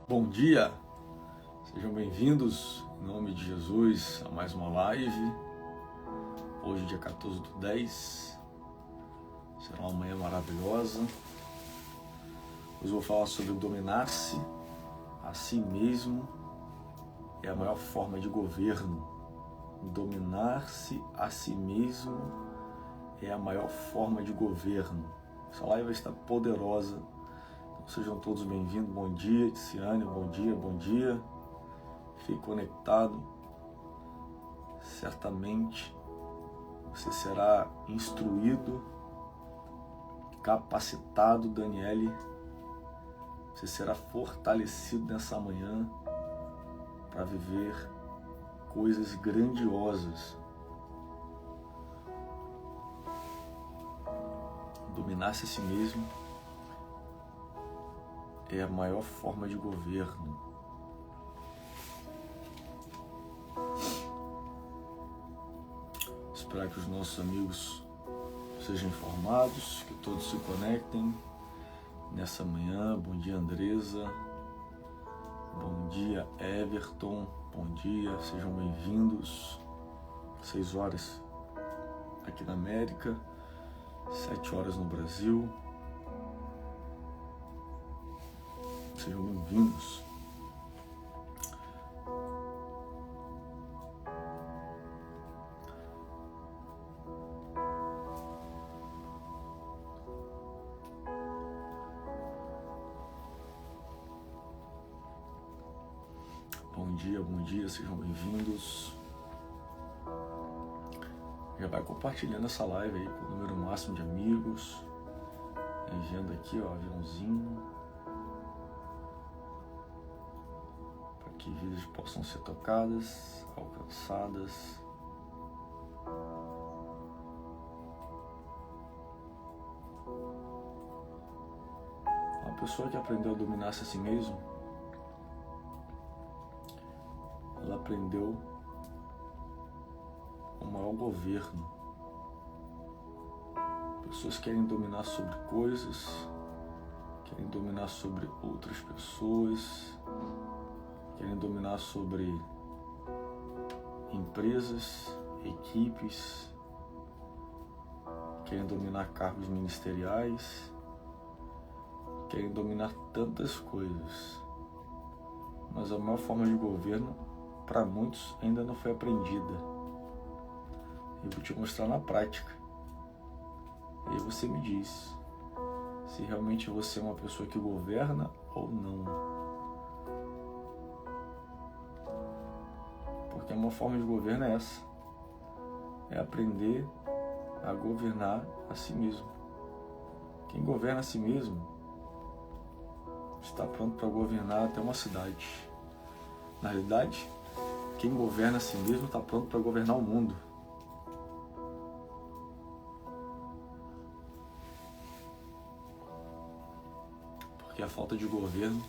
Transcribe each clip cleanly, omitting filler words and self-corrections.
Bom dia, sejam bem-vindos em nome de Jesus a mais uma live. Hoje, dia 14/10, será uma manhã maravilhosa. Hoje eu vou falar sobre dominar-se a si mesmo é a maior forma de governo. Dominar-se a si mesmo é a maior forma de governo. Essa live vai estar poderosa. Sejam todos bem-vindos. Bom dia, Tiziane. Bom dia, bom dia. Fique conectado. Certamente você será instruído, capacitado, Daniele. Você será fortalecido nessa manhã para viver coisas grandiosas. Dominar-se a si mesmo é a maior forma de governo. Esperar que os nossos amigos sejam informados, que todos se conectem nessa manhã. Bom dia, Andresa. Bom dia, Everton. Bom dia, sejam bem-vindos. 6 horas aqui na América, 7 horas no Brasil. Sejam bem-vindos. Bom dia, sejam bem-vindos. Já vai compartilhando essa live aí com o número máximo de amigos. Enviando aqui, ó, aviãozinho. Que vidas possam ser tocadas, alcançadas. Uma pessoa que aprendeu a dominar-se a si mesmo, ela aprendeu o maior governo. Pessoas querem dominar sobre coisas, querem dominar sobre outras pessoas, querem dominar sobre empresas, equipes, querem dominar cargos ministeriais, querem dominar tantas coisas. Mas a maior forma de governo, para muitos, ainda não foi aprendida. Eu vou te mostrar na prática. E aí você me diz se realmente você é uma pessoa que governa ou não. Porque uma forma de governo é essa. É aprender a governar a si mesmo. Quem governa a si mesmo está pronto para governar até uma cidade. Na realidade, quem governa a si mesmo está pronto para governar o mundo. Porque a falta de governo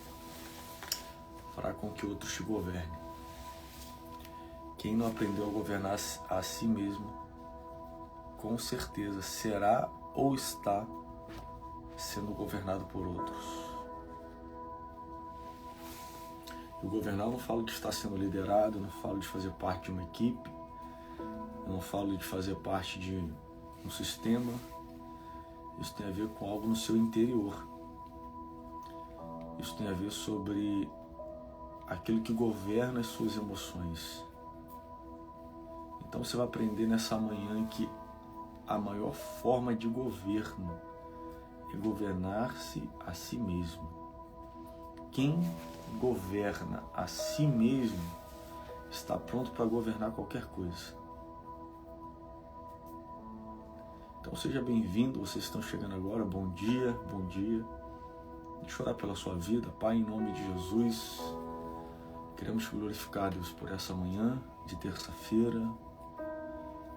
fará com que outros te governem. Quem não aprendeu a governar a si mesmo, com certeza será ou está sendo governado por outros. E o governar, eu não falo de estar sendo liderado, eu não falo de fazer parte de uma equipe, eu não falo de fazer parte de um sistema. Isso tem a ver com algo no seu interior. Isso tem a ver sobre aquilo que governa as suas emoções. Então você vai aprender nessa manhã que a maior forma de governo é governar-se a si mesmo. Quem governa a si mesmo está pronto para governar qualquer coisa. Então seja bem-vindo, vocês estão chegando agora, bom dia, bom dia. Deixa eu orar pela sua vida, Pai, em nome de Jesus. Queremos glorificar, Deus, por essa manhã de terça-feira.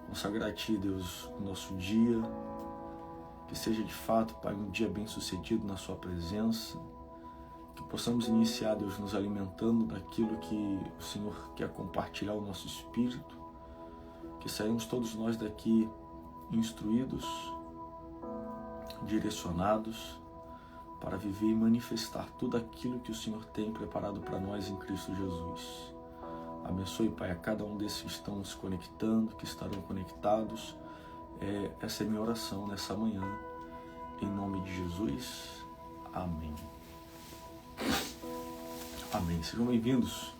Consagrar a Ti, Deus, o nosso dia, que seja de fato, Pai, um dia bem sucedido na Sua presença, que possamos iniciar, Deus, nos alimentando daquilo que o Senhor quer compartilhar ao nosso espírito, que saímos todos nós daqui instruídos, direcionados, para viver e manifestar tudo aquilo que o Senhor tem preparado para nós em Cristo Jesus. Abençoe, Pai, a cada um desses que estão se conectando, que estarão conectados. Essa é a minha oração nessa manhã. Em nome de Jesus. Amém. Amém. Sejam bem-vindos.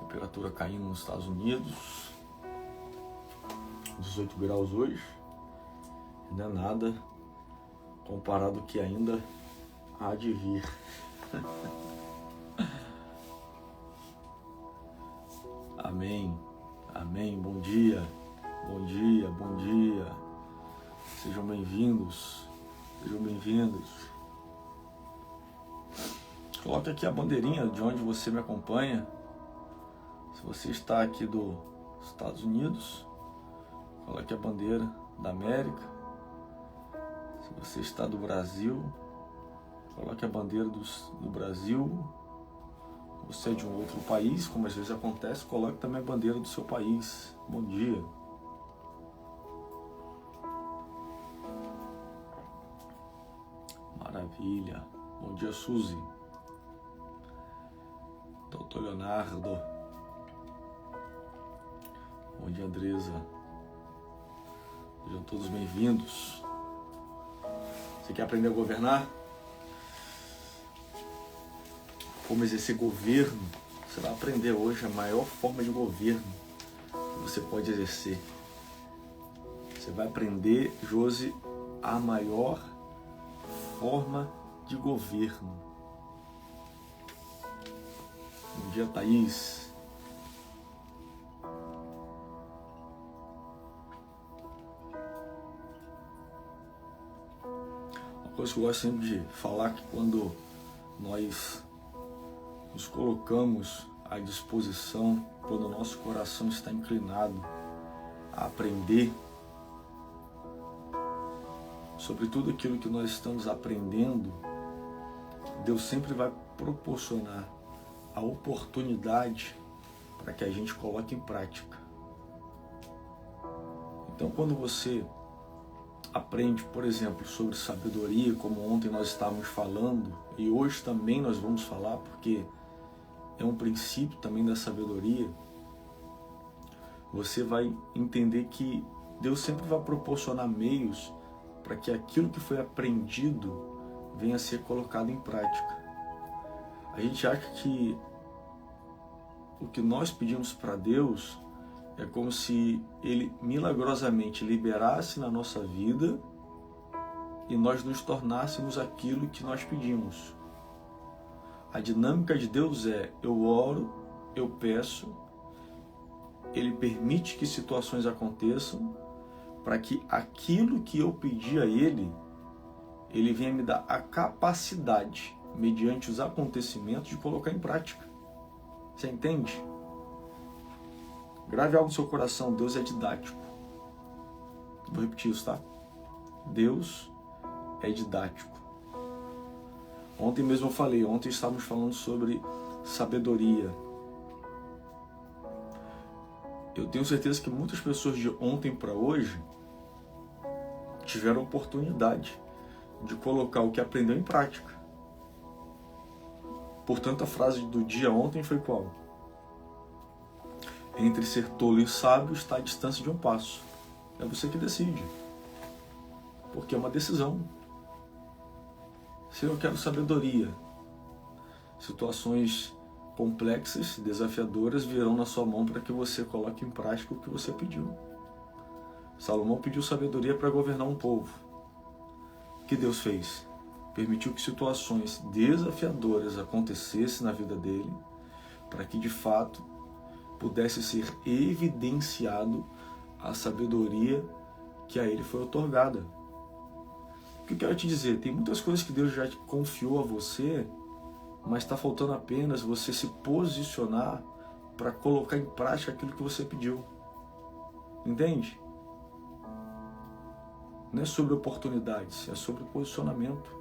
Temperatura caindo nos Estados Unidos. 18 graus hoje. Não é nada comparado ao que ainda há de vir. Amém. Amém. Bom dia. Bom dia. Bom dia. Sejam bem-vindos. Sejam bem-vindos. Coloque aqui a bandeirinha de onde você me acompanha. Se você está aqui dos Estados Unidos, coloque a bandeira da América. Se você está do Brasil, coloque a bandeira do Brasil. Você é de um outro país, como às vezes acontece, coloque também a bandeira do seu país. Bom dia. Maravilha. Bom dia, Suzy. Doutor Leonardo. Bom dia, Andresa. Sejam todos bem-vindos. Você quer aprender a governar? Como exercer governo? Você vai aprender hoje a maior forma de governo que você pode exercer. Você vai aprender, Josi, a maior forma de governo. Bom dia, Thaís. Uma coisa que eu gosto sempre de falar, que quando nós nos colocamos à disposição, quando o nosso coração está inclinado a aprender sobre tudo aquilo que nós estamos aprendendo, Deus sempre vai proporcionar a oportunidade para que a gente coloque em prática. Então, quando você aprende, por exemplo, sobre sabedoria, como ontem nós estávamos falando, e hoje também nós vamos falar, porque é um princípio também da sabedoria, você vai entender que Deus sempre vai proporcionar meios para que aquilo que foi aprendido venha a ser colocado em prática. A gente acha que o que nós pedimos para Deus é como se Ele milagrosamente liberasse na nossa vida e nós nos tornássemos aquilo que nós pedimos. A dinâmica de Deus é: eu oro, eu peço, Ele permite que situações aconteçam para que aquilo que eu pedi a Ele venha me dar a capacidade, mediante os acontecimentos, de colocar em prática. Você entende? Grave algo no seu coração: Deus é didático. Vou repetir isso, tá? Deus é didático. Ontem mesmo eu falei, ontem estávamos falando sobre sabedoria. Eu tenho certeza que muitas pessoas de ontem para hoje tiveram a oportunidade de colocar o que aprendeu em prática. Portanto, a frase do dia ontem foi qual? Entre ser tolo e sábio está a distância de um passo. É você que decide. Porque é uma decisão. Se eu quero sabedoria, situações complexas, desafiadoras virão na sua mão para que você coloque em prática o que você pediu. Salomão pediu sabedoria para governar um povo. O que Deus fez? Permitiu que situações desafiadoras acontecessem na vida dele, para que de fato pudesse ser evidenciado a sabedoria que a ele foi otorgada. O que eu quero te dizer? Tem muitas coisas que Deus já confiou a você, mas está faltando apenas você se posicionar para colocar em prática aquilo que você pediu. Entende? Não é sobre oportunidades, é sobre posicionamento.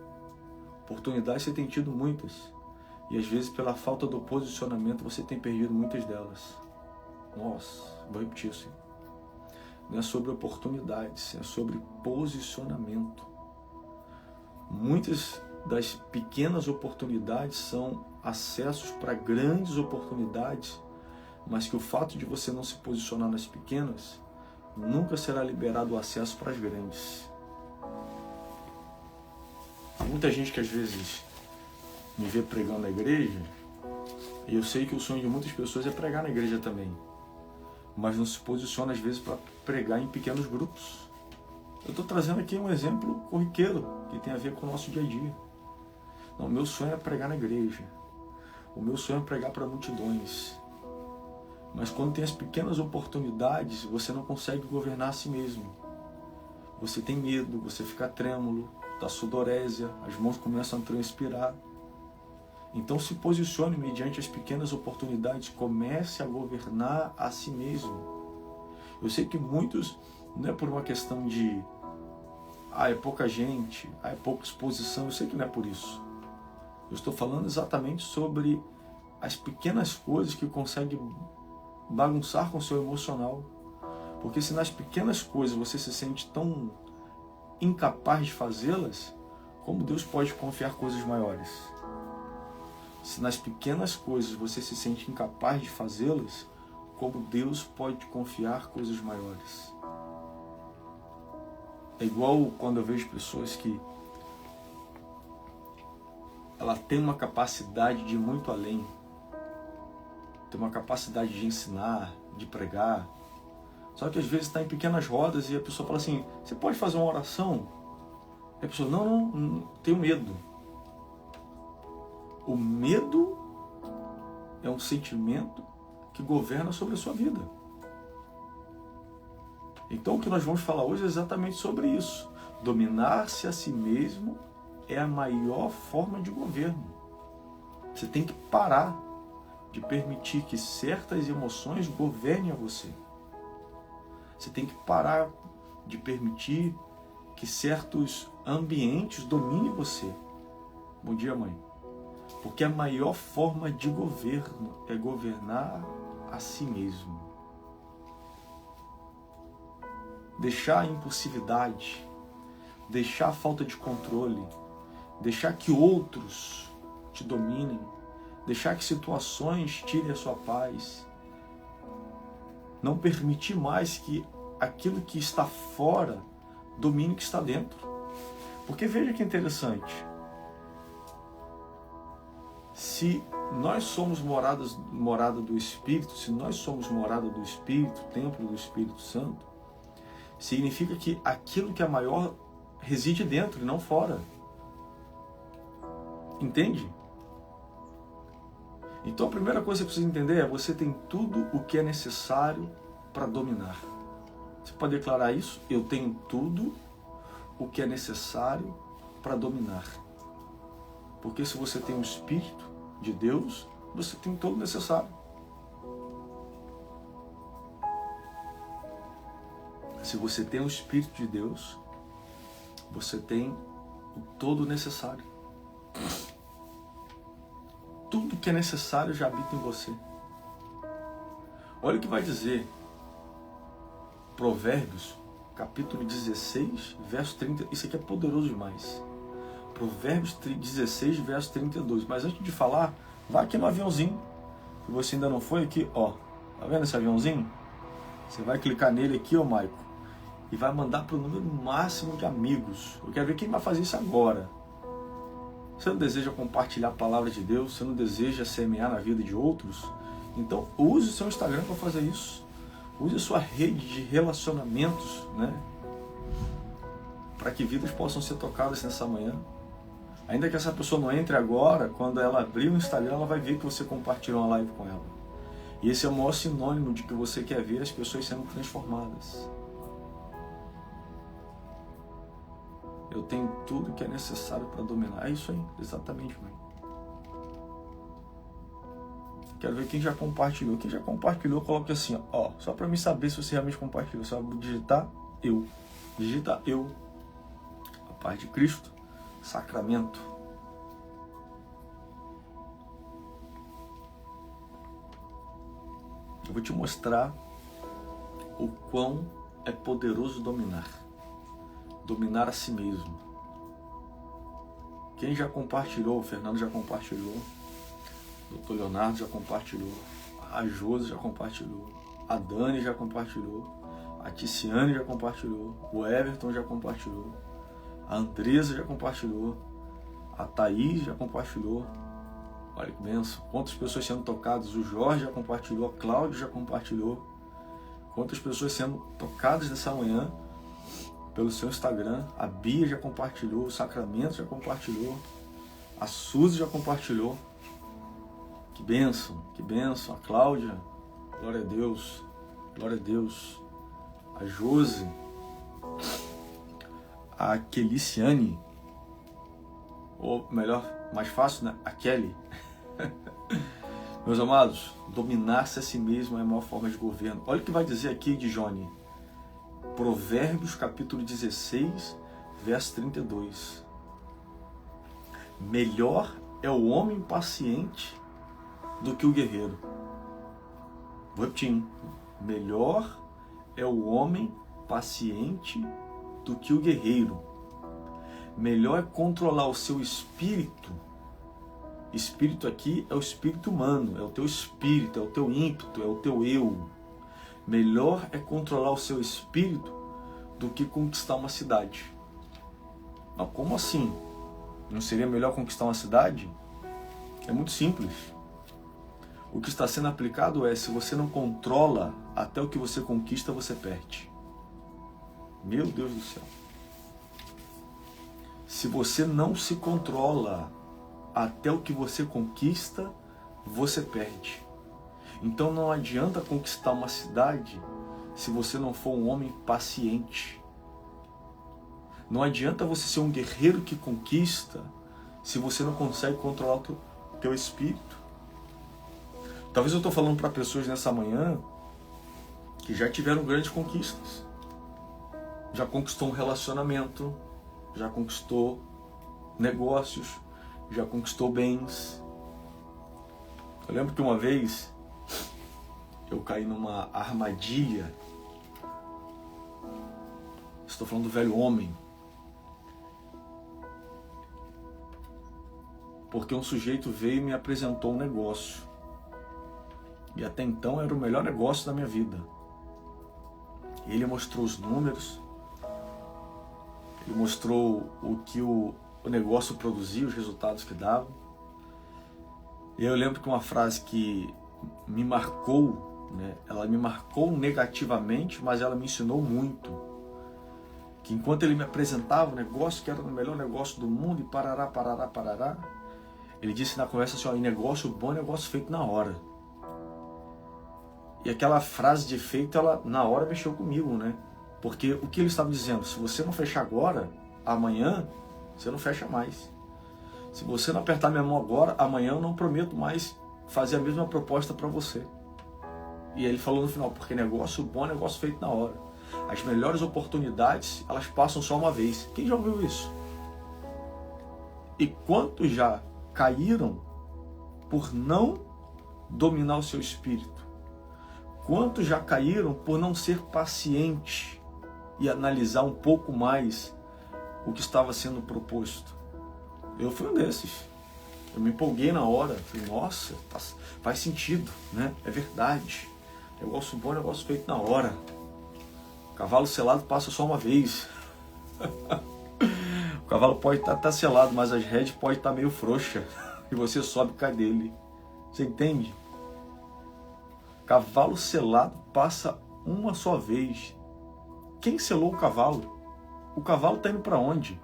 Oportunidades você tem tido muitas, e às vezes pela falta do posicionamento você tem perdido muitas delas. Nossa, vou repetir isso. não é sobre oportunidades, é sobre posicionamento. Muitas das pequenas oportunidades são acessos para grandes oportunidades, mas que o fato de você não se posicionar nas pequenas, nunca será liberado o acesso para as grandes. Tem muita gente que às vezes me vê pregando na igreja, e eu sei que o sonho de muitas pessoas é pregar na igreja também, mas não se posiciona às vezes para pregar em pequenos grupos. Eu estou trazendo aqui um exemplo corriqueiro, que tem a ver com o nosso dia a dia. Não, o meu sonho é pregar na igreja. O meu sonho é pregar para multidões. Mas quando tem as pequenas oportunidades, você não consegue governar a si mesmo. Você tem medo, você fica trêmulo, dá sudorésia, as mãos começam a transpirar. Então se posicione mediante as pequenas oportunidades, comece a governar a si mesmo. Eu sei que muitos, não é por uma questão de é pouca gente, é pouca exposição, eu sei que não é por isso. Eu estou falando exatamente sobre as pequenas coisas que conseguem bagunçar com o seu emocional. Porque se nas pequenas coisas você se sente tão incapaz de fazê-las, como Deus pode confiar coisas maiores? Se nas pequenas coisas você se sente incapaz de fazê-las, como Deus pode confiar coisas maiores? É igual quando eu vejo pessoas que ela tem uma capacidade de ir muito além, tem uma capacidade de ensinar, de pregar, só que às vezes está em pequenas rodas e a pessoa fala assim, você pode fazer uma oração? E a pessoa, não, tenho medo. O medo é um sentimento que governa sobre a sua vida. Então o que nós vamos falar hoje é exatamente sobre isso. Dominar-se a si mesmo é a maior forma de governo. Você tem que parar de permitir que certas emoções governem a você. Você tem que parar de permitir que certos ambientes dominem você. Bom dia, mãe. Porque a maior forma de governo é governar a si mesmo. Deixar a impulsividade, deixar a falta de controle, deixar que outros te dominem, deixar que situações tirem a sua paz, não permitir mais que aquilo que está fora domine o que está dentro. Porque veja que interessante, se nós somos morada do Espírito, se nós somos morada do Espírito, templo do Espírito Santo, significa que aquilo que é maior reside dentro e não fora. Entende? Então a primeira coisa que você precisa entender é você tem tudo o que é necessário para dominar. Você pode declarar isso? Eu tenho tudo o que é necessário para dominar. Porque se você tem o Espírito de Deus, você tem todo o necessário. Se você tem o Espírito de Deus, você tem o todo necessário. Tudo que é necessário já habita em você. Olha o que vai dizer Provérbios, capítulo 16, verso 30. Isso aqui é poderoso demais. Provérbios 16, verso 32. Mas antes de falar, vá aqui no aviãozinho. Se você ainda não foi aqui, ó. Tá vendo esse aviãozinho? Você vai clicar nele aqui, ó, Maico. E vai mandar para o número máximo de amigos. Eu quero ver quem vai fazer isso agora. Você não deseja compartilhar a palavra de Deus? Você não deseja semear na vida de outros? Então use o seu Instagram para fazer isso. Use a sua rede de relacionamentos, né? Para que vidas possam ser tocadas nessa manhã. Ainda que essa pessoa não entre agora, quando ela abrir o Instagram, ela vai ver que você compartilhou uma live com ela. E esse é o maior sinônimo de que você quer ver as pessoas sendo transformadas. Eu tenho tudo que é necessário para dominar. É isso aí, exatamente, mãe. Quero ver quem já compartilhou. Quem já compartilhou, coloque assim, ó, só para mim saber se você realmente compartilhou. Só digitar eu. Digita eu. A paz de Cristo. Sacramento. Eu vou te mostrar o quão é poderoso dominar. Dominar a si mesmo. Quem já compartilhou? O Fernando já compartilhou. O Dr. Leonardo já compartilhou. A Josi já compartilhou. A Dani já compartilhou. A Ticiane já compartilhou. O Everton já compartilhou. A Andresa já compartilhou. A Thaís já compartilhou. Olha que benção. Quantas pessoas sendo tocadas? O Jorge já compartilhou. A Cláudia já compartilhou. Quantas pessoas sendo tocadas nessa manhã pelo seu Instagram. A Bia já compartilhou. O Sacramento já compartilhou. A Suzy já compartilhou. Que bênção, que bênção. A Cláudia, glória a Deus, glória a Deus. A Josi, a Keliciane, ou melhor, mais fácil, né? A Kelly. Meus amados, dominar-se a si mesmo é a maior forma de governo. Olha o que vai dizer aqui de Johnny. Provérbios capítulo 16, verso 32. Melhor é o homem paciente do que o guerreiro. Vou repetir. Melhor é o homem paciente do que o guerreiro. Melhor é controlar o seu espírito. Espírito aqui é o espírito humano, é o teu espírito, é o teu ímpeto, é o teu eu. Melhor é controlar o seu espírito do que conquistar uma cidade. Mas como assim? Não seria melhor conquistar uma cidade? É muito simples. O que está sendo aplicado é, se você não controla, até o que você conquista, você perde. Meu Deus do céu. Se você não se controla, até o que você conquista, você perde. Então não adianta conquistar uma cidade se você não for um homem paciente. Não adianta você ser um guerreiro que conquista se você não consegue controlar o teu espírito. Talvez eu estou falando para pessoas nessa manhã que já tiveram grandes conquistas. Já conquistou um relacionamento, já conquistou negócios, já conquistou bens. Eu lembro que uma vez eu caí numa armadilha. Estou falando do velho homem. Porque um sujeito veio e me apresentou um negócio. E até então era o melhor negócio da minha vida. Ele mostrou os números, ele mostrou o que o negócio produzia, os resultados que dava. E eu lembro que uma frase que me marcou, né? Ela me marcou negativamente, mas ela me ensinou muito. Que enquanto ele me apresentava o negócio, que era o melhor negócio do mundo, e parará, parará, parará, ele disse na conversa assim, ó, negócio bom é negócio feito na hora. E aquela frase de efeito, ela na hora mexeu comigo, né? Porque o que ele estava dizendo, se você não fechar agora, amanhã, você não fecha mais. Se você não apertar minha mão agora, amanhã eu não prometo mais fazer a mesma proposta para você. E ele falou no final, porque negócio bom é negócio feito na hora. As melhores oportunidades, elas passam só uma vez. Quem já ouviu isso? E quantos já caíram por não dominar o seu espírito? Quantos já caíram por não ser paciente e analisar um pouco mais o que estava sendo proposto? Eu fui um desses. Eu me empolguei na hora. Falei, nossa, faz sentido, né? É verdade. Negócio bom, negócio feito na hora. Cavalo selado passa só uma vez. O cavalo pode estar selado, mas as rédeas podem estar meio frouxa. E você sobe e cai dele. Você entende? Cavalo selado passa uma só vez. Quem selou o cavalo? O cavalo está indo para onde?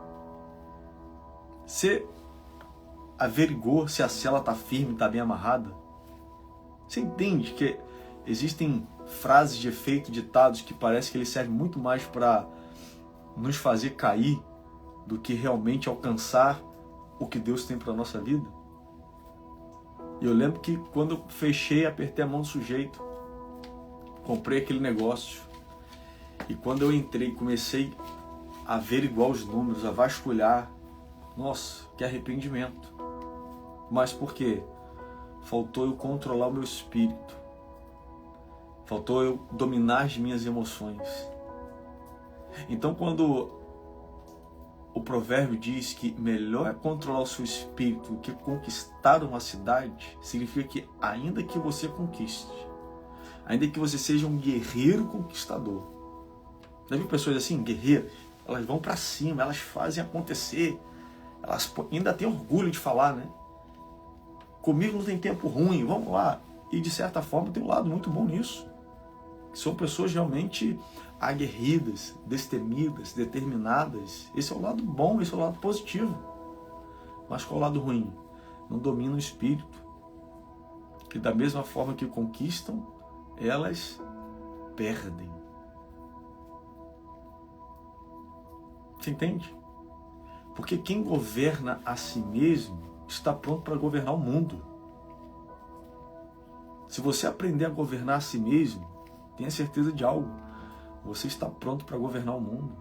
Você averigou se a sela está firme, está bem amarrada? Você entende que existem frases de efeito, ditados, que parece que eles servem muito mais para nos fazer cair do que realmente alcançar o que Deus tem para a nossa vida? E eu lembro que quando eu fechei, apertei a mão do sujeito, comprei aquele negócio, e quando eu entrei, comecei a averiguar os números, a vasculhar, nossa, que arrependimento. Mas por quê? Faltou eu controlar o meu espírito. Faltou eu dominar as minhas emoções. Então, quando o provérbio diz que melhor é controlar o seu espírito do que conquistar uma cidade, significa que ainda que você conquiste, ainda que você seja um guerreiro conquistador. Já viu pessoas assim, guerreiras? Elas vão para cima, elas fazem acontecer, elas ainda têm orgulho de falar, né? Comigo não tem tempo ruim, vamos lá. E de certa forma tem um lado muito bom nisso. São pessoas realmente aguerridas, destemidas, determinadas. Esse é o lado bom, esse é o lado positivo. Mas qual é o lado ruim? Não domina o espírito. Que da mesma forma que conquistam, elas perdem. Você entende? Porque quem governa a si mesmo está pronto para governar o mundo. Se você aprender a governar a si mesmo, tenha certeza de algo. Você está pronto para governar o mundo.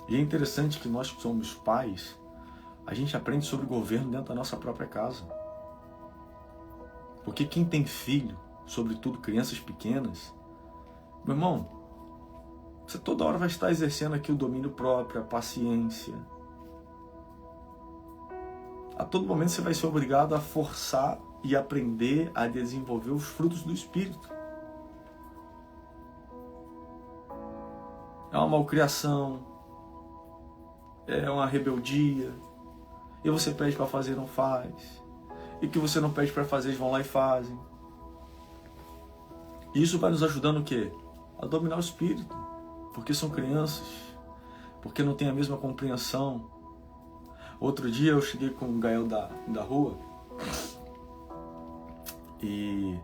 E é interessante que nós que somos pais, a gente aprende sobre governo dentro da nossa própria casa. Porque quem tem filho, sobretudo crianças pequenas, meu irmão, você toda hora vai estar exercendo aqui o domínio próprio, a paciência. A todo momento você vai ser obrigado a forçar e aprender a desenvolver os frutos do Espírito. É uma malcriação, é uma rebeldia, e você pede para fazer, não faz. E o que você não pede para fazer, eles vão lá e fazem. E isso vai nos ajudando o quê? A dominar o espírito. Porque são crianças, porque não têm a mesma compreensão. Outro dia eu cheguei com o Gael da rua e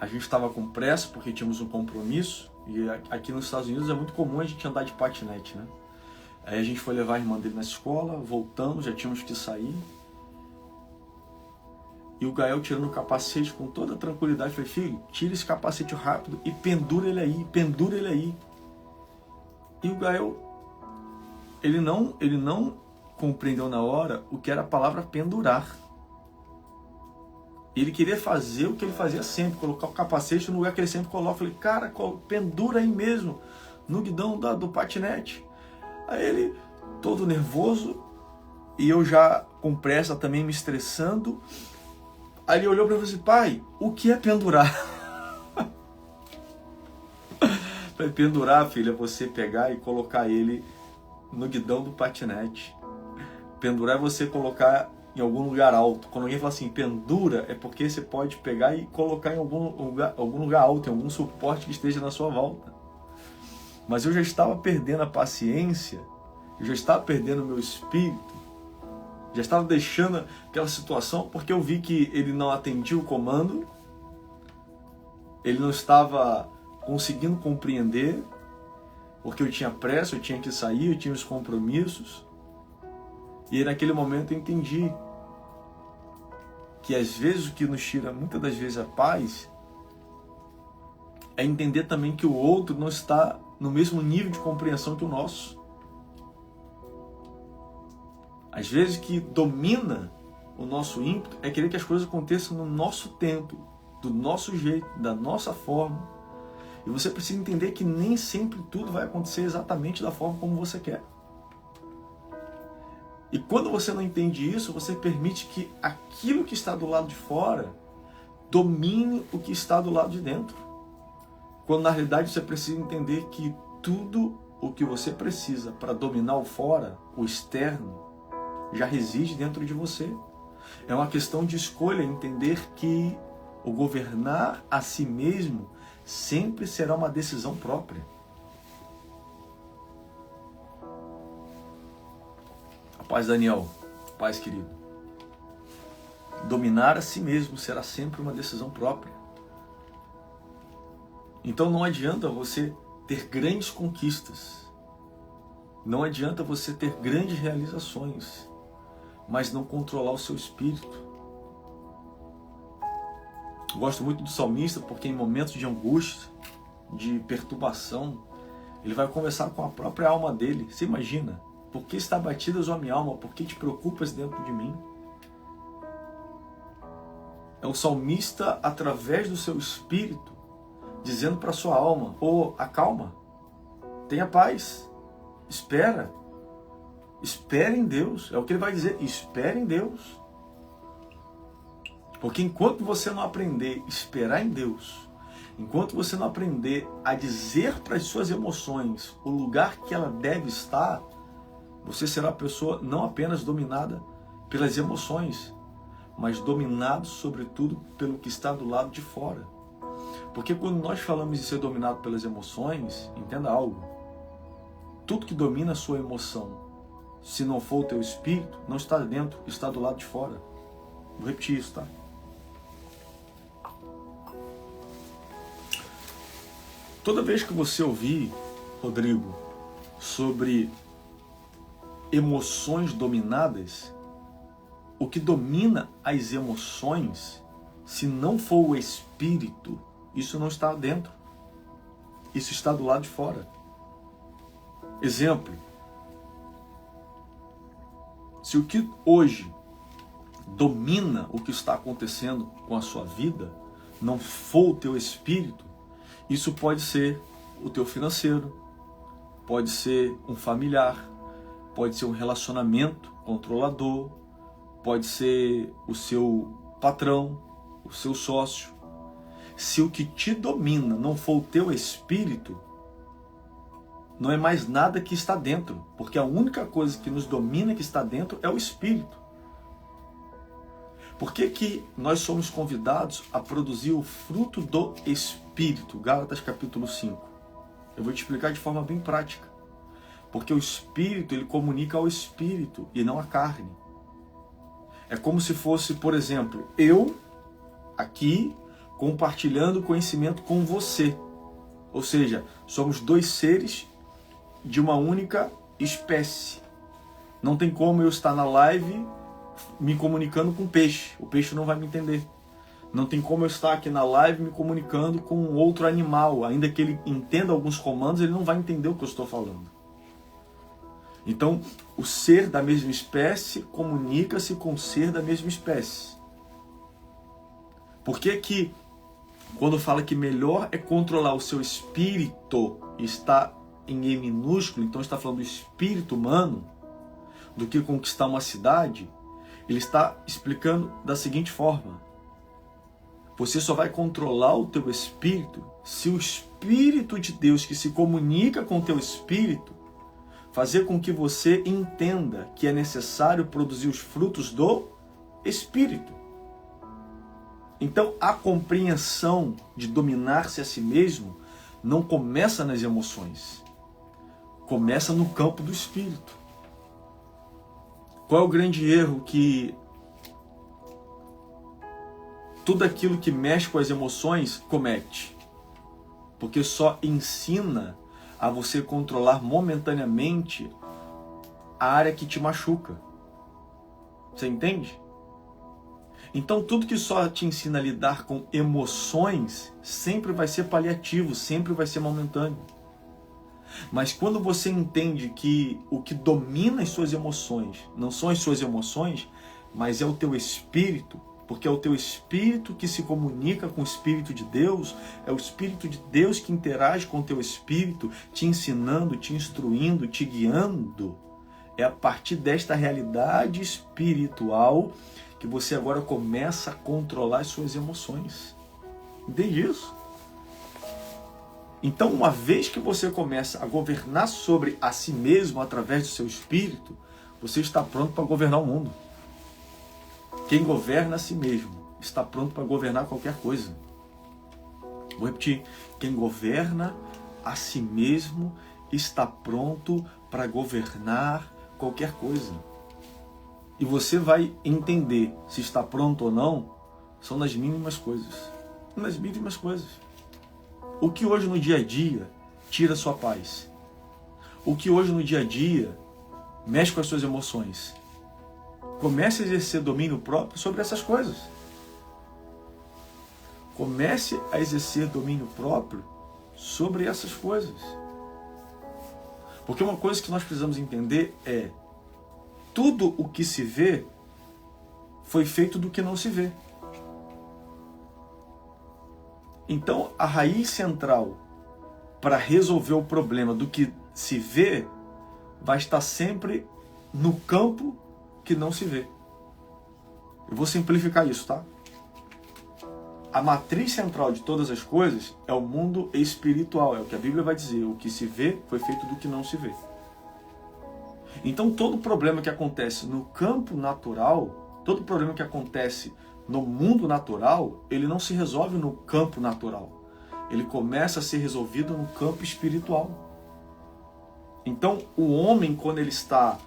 a gente estava com pressa porque tínhamos um compromisso. E aqui nos Estados Unidos é muito comum a gente andar de patinete, né? Aí a gente foi levar a irmã dele na escola, voltamos, já tínhamos que sair. E o Gael tirando o capacete com toda tranquilidade, falei, filho, tira esse capacete rápido e pendura ele aí, pendura ele aí. E o Gael, ele não compreendeu na hora o que era a palavra pendurar. Ele queria fazer o que ele fazia sempre, colocar o capacete no lugar que ele sempre coloca. Eu falei, cara, pendura aí mesmo, no guidão do patinete. Aí ele, todo nervoso, e eu já com pressa também me estressando. Aí ele olhou para mim e falou assim, pai, o que é pendurar? Falei, pendurar, filho, é você pegar e colocar ele no guidão do patinete. Pendurar é você colocar em algum lugar alto. Quando alguém fala assim, pendura, é porque você pode pegar e colocar em algum lugar alto, em algum suporte que esteja na sua volta. Mas eu já estava perdendo a paciência, eu já estava perdendo o meu espírito, já estava deixando aquela situação porque eu vi que ele não atendia o comando, ele não estava conseguindo compreender, porque eu tinha pressa, eu tinha que sair, eu tinha os compromissos. E naquele momento eu entendi que às vezes o que nos tira muitas das vezes a paz é entender também que o outro não está no mesmo nível de compreensão que o nosso. Às vezes que domina o nosso ímpeto é querer que as coisas aconteçam no nosso tempo, do nosso jeito, da nossa forma. E você precisa entender que nem sempre tudo vai acontecer exatamente da forma como você quer. E quando você não entende isso, você permite que aquilo que está do lado de fora domine o que está do lado de dentro. Quando na realidade você precisa entender que tudo o que você precisa para dominar o fora, o externo, já reside dentro de você. É uma questão de escolha, entender que o governar a si mesmo sempre será uma decisão própria. Paz, Daniel, paz, querido. Dominar a si mesmo será sempre uma decisão própria. Então não adianta você ter grandes conquistas, não adianta você ter grandes realizações, mas não controlar o seu espírito. Eu gosto muito do salmista porque em momentos de angústia, de perturbação, ele vai conversar com a própria alma dele. Você imagina? Por que está abatida a minha alma? Por que te preocupas dentro de mim? É o salmista, através do seu espírito, dizendo para a sua alma, acalma, tenha paz. Espera. Espere em Deus. É o que ele vai dizer. Espere em Deus. Porque enquanto você não aprender a esperar em Deus, enquanto você não aprender a dizer para as suas emoções o lugar que ela deve estar, você será a pessoa não apenas dominada pelas emoções, mas dominado sobretudo pelo que está do lado de fora. Porque quando nós falamos de ser dominado pelas emoções, entenda algo. Tudo que domina a sua emoção, se não for o teu espírito, não está dentro, está do lado de fora. Vou repetir isso, tá? Toda vez que você ouvir, Rodrigo, sobre emoções dominadas, o que domina as emoções, se não for o espírito, isso não está dentro. Isso está do lado de fora. Exemplo. Se o que hoje domina o que está acontecendo com a sua vida não for o teu espírito, isso pode ser o teu financeiro, pode ser um familiar, pode ser um relacionamento controlador, pode ser o seu patrão, o seu sócio. Se o que te domina não for o teu espírito, não é mais nada que está dentro, porque a única coisa que nos domina que está dentro é o espírito. Por que que nós somos convidados a produzir o fruto do Espírito? Gálatas capítulo 5. Eu vou te explicar de forma bem prática. Porque o Espírito, ele comunica ao Espírito e não à carne. É como se fosse, por exemplo, eu aqui compartilhando conhecimento com você. Ou seja, somos dois seres de uma única espécie. Não tem como eu estar na live me comunicando com peixe. O peixe não vai me entender. Não tem como eu estar aqui na live me comunicando com outro animal. Ainda que ele entenda alguns comandos, ele não vai entender o que eu estou falando. Então, o ser da mesma espécie comunica-se com o ser da mesma espécie. Por que que, quando fala que melhor é controlar o seu espírito, está em E minúsculo, então está falando do espírito humano, do que conquistar uma cidade? Ele está explicando da seguinte forma: você só vai controlar o teu espírito se o Espírito de Deus que se comunica com o teu espírito fazer com que você entenda que é necessário produzir os frutos do espírito. Então a compreensão de dominar-se a si mesmo não começa nas emoções, começa no campo do espírito. Qual é o grande erro que tudo aquilo que mexe com as emoções comete? Porque só ensina a você controlar momentaneamente a área que te machuca. Você entende? Então tudo que só te ensina a lidar com emoções sempre vai ser paliativo, sempre vai ser momentâneo. Mas quando você entende que o que domina as suas emoções não são as suas emoções, mas é o teu espírito, porque é o teu espírito que se comunica com o Espírito de Deus, é o Espírito de Deus que interage com o teu espírito, te ensinando, te instruindo, te guiando. É a partir desta realidade espiritual que você agora começa a controlar as suas emoções. Entende isso? Então, uma vez que você começa a governar sobre a si mesmo através do seu espírito, você está pronto para governar o mundo. Quem governa a si mesmo está pronto para governar qualquer coisa. Vou repetir. Quem governa a si mesmo está pronto para governar qualquer coisa. E você vai entender se está pronto ou não, são nas mínimas coisas. Nas mínimas coisas. O que hoje no dia a dia tira a sua paz? O que hoje no dia a dia mexe com as suas emoções? Comece a exercer domínio próprio sobre essas coisas. Comece a exercer domínio próprio sobre essas coisas. Porque uma coisa que nós precisamos entender é: tudo o que se vê foi feito do que não se vê. Então, a raiz central para resolver o problema do que se vê vai estar sempre no campo que não se vê. Eu vou simplificar isso, tá? A matriz central de todas as coisas é o mundo espiritual, é o que a Bíblia vai dizer. O que se vê foi feito do que não se vê. Então todo problema que acontece no campo natural, todo problema que acontece no mundo natural, ele não se resolve no campo natural. Ele começa a ser resolvido no campo espiritual. Então o homem, quando ele está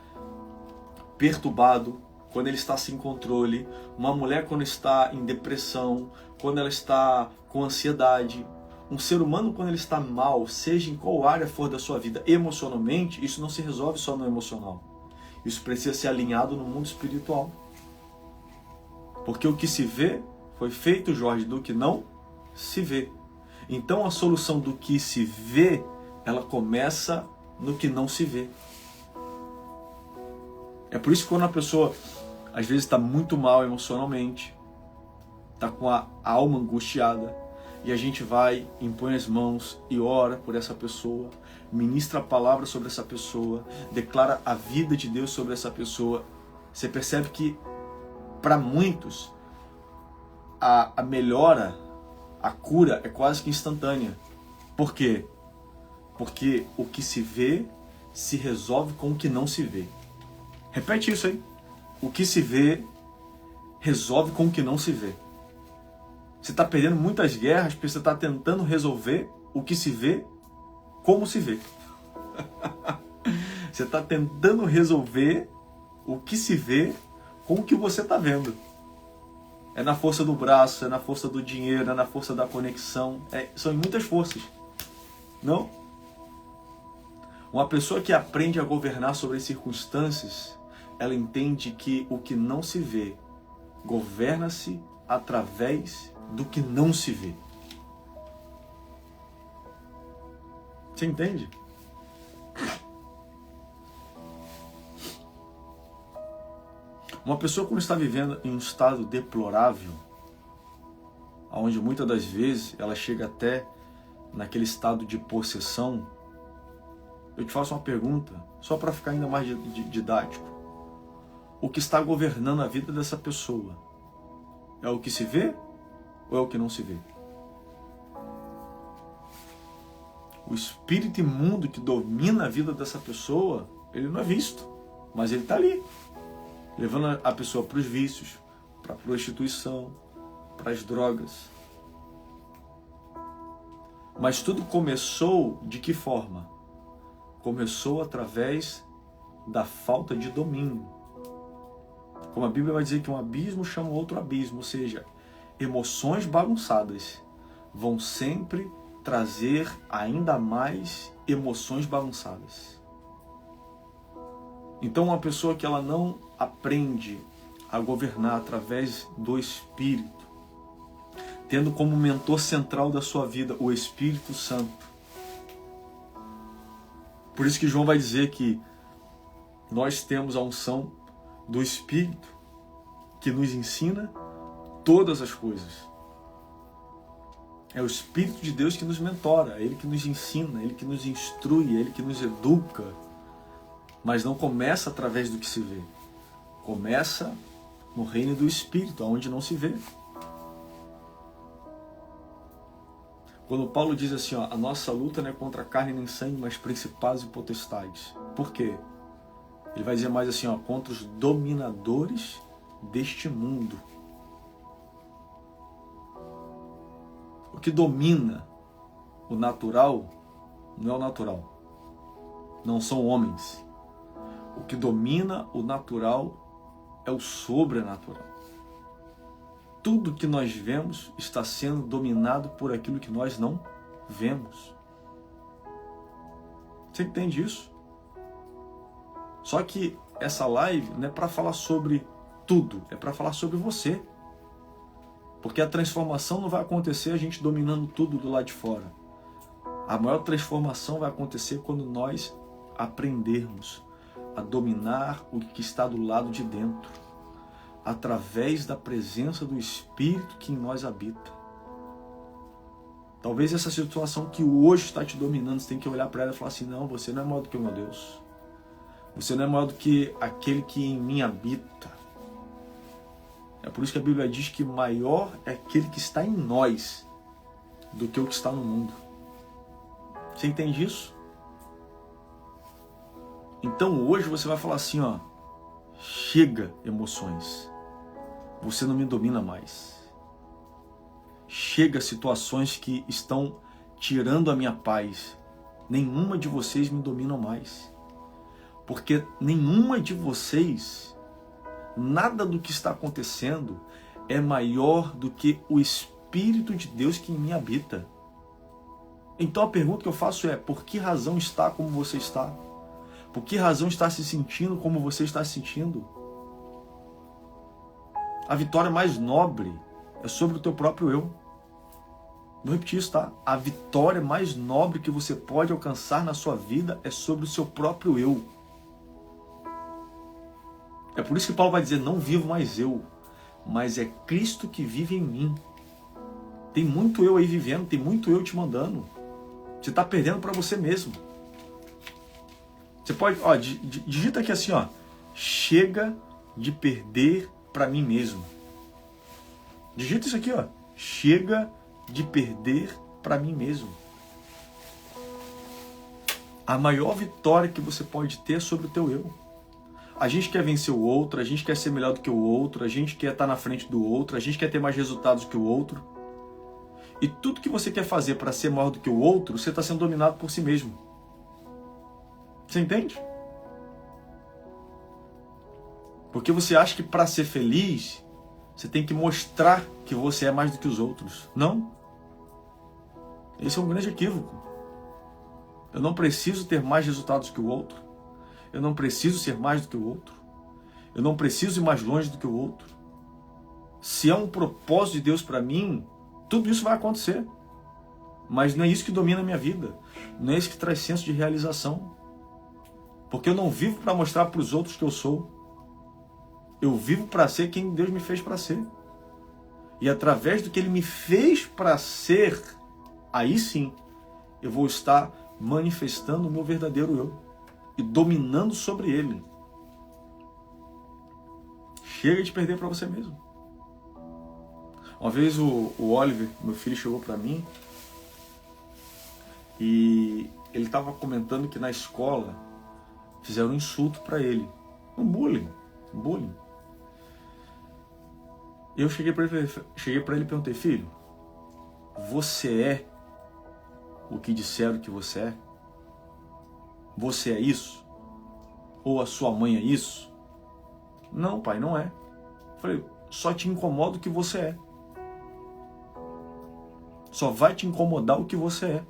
perturbado, quando ele está sem controle, uma mulher quando está em depressão, quando ela está com ansiedade, um ser humano quando ele está mal, seja em qual área for da sua vida, emocionalmente, isso não se resolve só no emocional. Isso precisa ser alinhado no mundo espiritual. Porque o que se vê foi feito, Jorge, do que não se vê. Então a solução do que se vê, ela começa no que não se vê. É por isso que quando a pessoa às vezes está muito mal emocionalmente, está com a alma angustiada, e a gente vai, impõe as mãos e ora por essa pessoa, ministra a palavra sobre essa pessoa, declara a vida de Deus sobre essa pessoa. Você percebe que para muitos a melhora, a cura é quase que instantânea. Por quê? Porque o que se vê se resolve com o que não se vê. Repete isso aí. O que se vê resolve com o que não se vê. Você está perdendo muitas guerras porque você está tentando resolver o que se vê como se vê. Você está tentando resolver o que se vê com o que você está vendo. É na força do braço, é na força do dinheiro, é na força da conexão. São muitas forças. Não? Uma pessoa que aprende a governar sobre as circunstâncias, ela entende que o que não se vê governa-se através do que não se vê. Você entende? Uma pessoa quando está vivendo em um estado deplorável, onde muitas das vezes ela chega até naquele estado de possessão, eu te faço uma pergunta, só para ficar ainda mais didático. O que está governando a vida dessa pessoa é o que se vê ou é o que não se vê? O espírito imundo que domina a vida dessa pessoa, ele não é visto, mas ele está ali, levando a pessoa para os vícios, para a prostituição, para as drogas. Mas tudo começou de que forma? Começou através da falta de domínio. Como a Bíblia vai dizer que um abismo chama outro abismo, ou seja, emoções bagunçadas vão sempre trazer ainda mais emoções bagunçadas. Então uma pessoa que ela não aprende a governar através do Espírito, tendo como mentor central da sua vida o Espírito Santo. Por isso que João vai dizer que nós temos a unção do Espírito que nos ensina todas as coisas. É o Espírito de Deus que nos mentora, é Ele que nos ensina, é Ele que nos instrui, é Ele que nos educa. Mas não começa através do que se vê. Começa no reino do Espírito, onde não se vê. Quando Paulo diz assim, a nossa luta não é contra a carne nem sangue, mas principados e potestades. Por quê? Ele vai dizer mais assim, contra os dominadores deste mundo. O que domina o natural não é o natural. Não são homens. O que domina o natural é o sobrenatural. Tudo que nós vemos está sendo dominado por aquilo que nós não vemos. Você entende isso? Só que essa live não é para falar sobre tudo, é para falar sobre você. Porque a transformação não vai acontecer a gente dominando tudo do lado de fora. A maior transformação vai acontecer quando nós aprendermos a dominar o que está do lado de dentro, através da presença do Espírito que em nós habita. Talvez essa situação que hoje está te dominando, você tem que olhar para ela e falar assim, não, você não é maior do que o meu Deus. Você não é maior do que aquele que em mim habita. É por isso que a Bíblia diz que maior é aquele que está em nós do que o que está no mundo. Você entende isso? Então hoje você vai falar assim, ó, chega emoções, você não me domina mais. Chega situações que estão tirando a minha paz, nenhuma de vocês me domina mais. Porque nenhuma de vocês, nada do que está acontecendo é maior do que o Espírito de Deus que em mim habita. Então a pergunta que eu faço é, por que razão está como você está? Por que razão está se sentindo como você está se sentindo? A vitória mais nobre é sobre o teu próprio eu. Vou repetir isso, tá? A vitória mais nobre que você pode alcançar na sua vida é sobre o seu próprio eu. É por isso que Paulo vai dizer, não vivo mais eu, mas é Cristo que vive em mim. Tem muito eu aí vivendo, tem muito eu te mandando. Você está perdendo para você mesmo. Você pode, ó, digita aqui assim, ó, chega de perder para mim mesmo. Digita isso aqui, ó, chega de perder para mim mesmo. A maior vitória que você pode ter é sobre o teu eu. A gente quer vencer o outro, a gente quer ser melhor do que o outro, a gente quer estar na frente do outro, a gente quer ter mais resultados que o outro. E tudo que você quer fazer para ser maior do que o outro, você está sendo dominado por si mesmo. Você entende? Porque você acha que para ser feliz, você tem que mostrar que você é mais do que os outros. Não. Esse é um grande equívoco. Eu não preciso ter mais resultados que o outro. Eu não preciso ser mais do que o outro. Eu não preciso ir mais longe do que o outro. Se é um propósito de Deus para mim, tudo isso vai acontecer. Mas não é isso que domina a minha vida. Não é isso que traz senso de realização. Porque eu não vivo para mostrar para os outros que eu sou. Eu vivo para ser quem Deus me fez para ser. E através do que Ele me fez para ser, aí sim, eu vou estar manifestando o meu verdadeiro eu. E dominando sobre ele. Chega de perder para você mesmo. Uma vez o Oliver, meu filho, chegou para mim e ele estava comentando que na escola fizeram um insulto para ele. Um bullying. Eu cheguei para ele e perguntei, filho, você é o que disseram que você é? Você é isso? Ou a sua mãe é isso? Não, pai, não é. Eu falei, só te incomoda o que você é. Só vai te incomodar o que você é.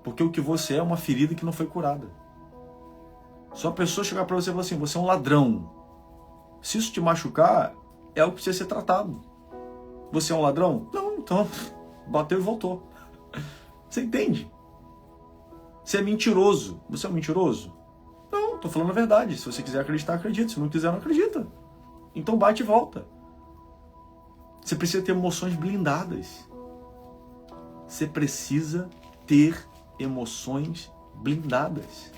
Porque o que você é uma ferida que não foi curada. Só a pessoa chegar para você e falar assim, você é um ladrão. Se isso te machucar, é o que precisa ser tratado. Você é um ladrão? Não, então bateu e voltou. Você entende? Você é mentiroso. Você é um mentiroso? Não, estou falando a verdade. Se você quiser acreditar, acredita. Se não quiser, não acredita. Então bate e volta. Você precisa ter emoções blindadas. Você precisa ter emoções blindadas.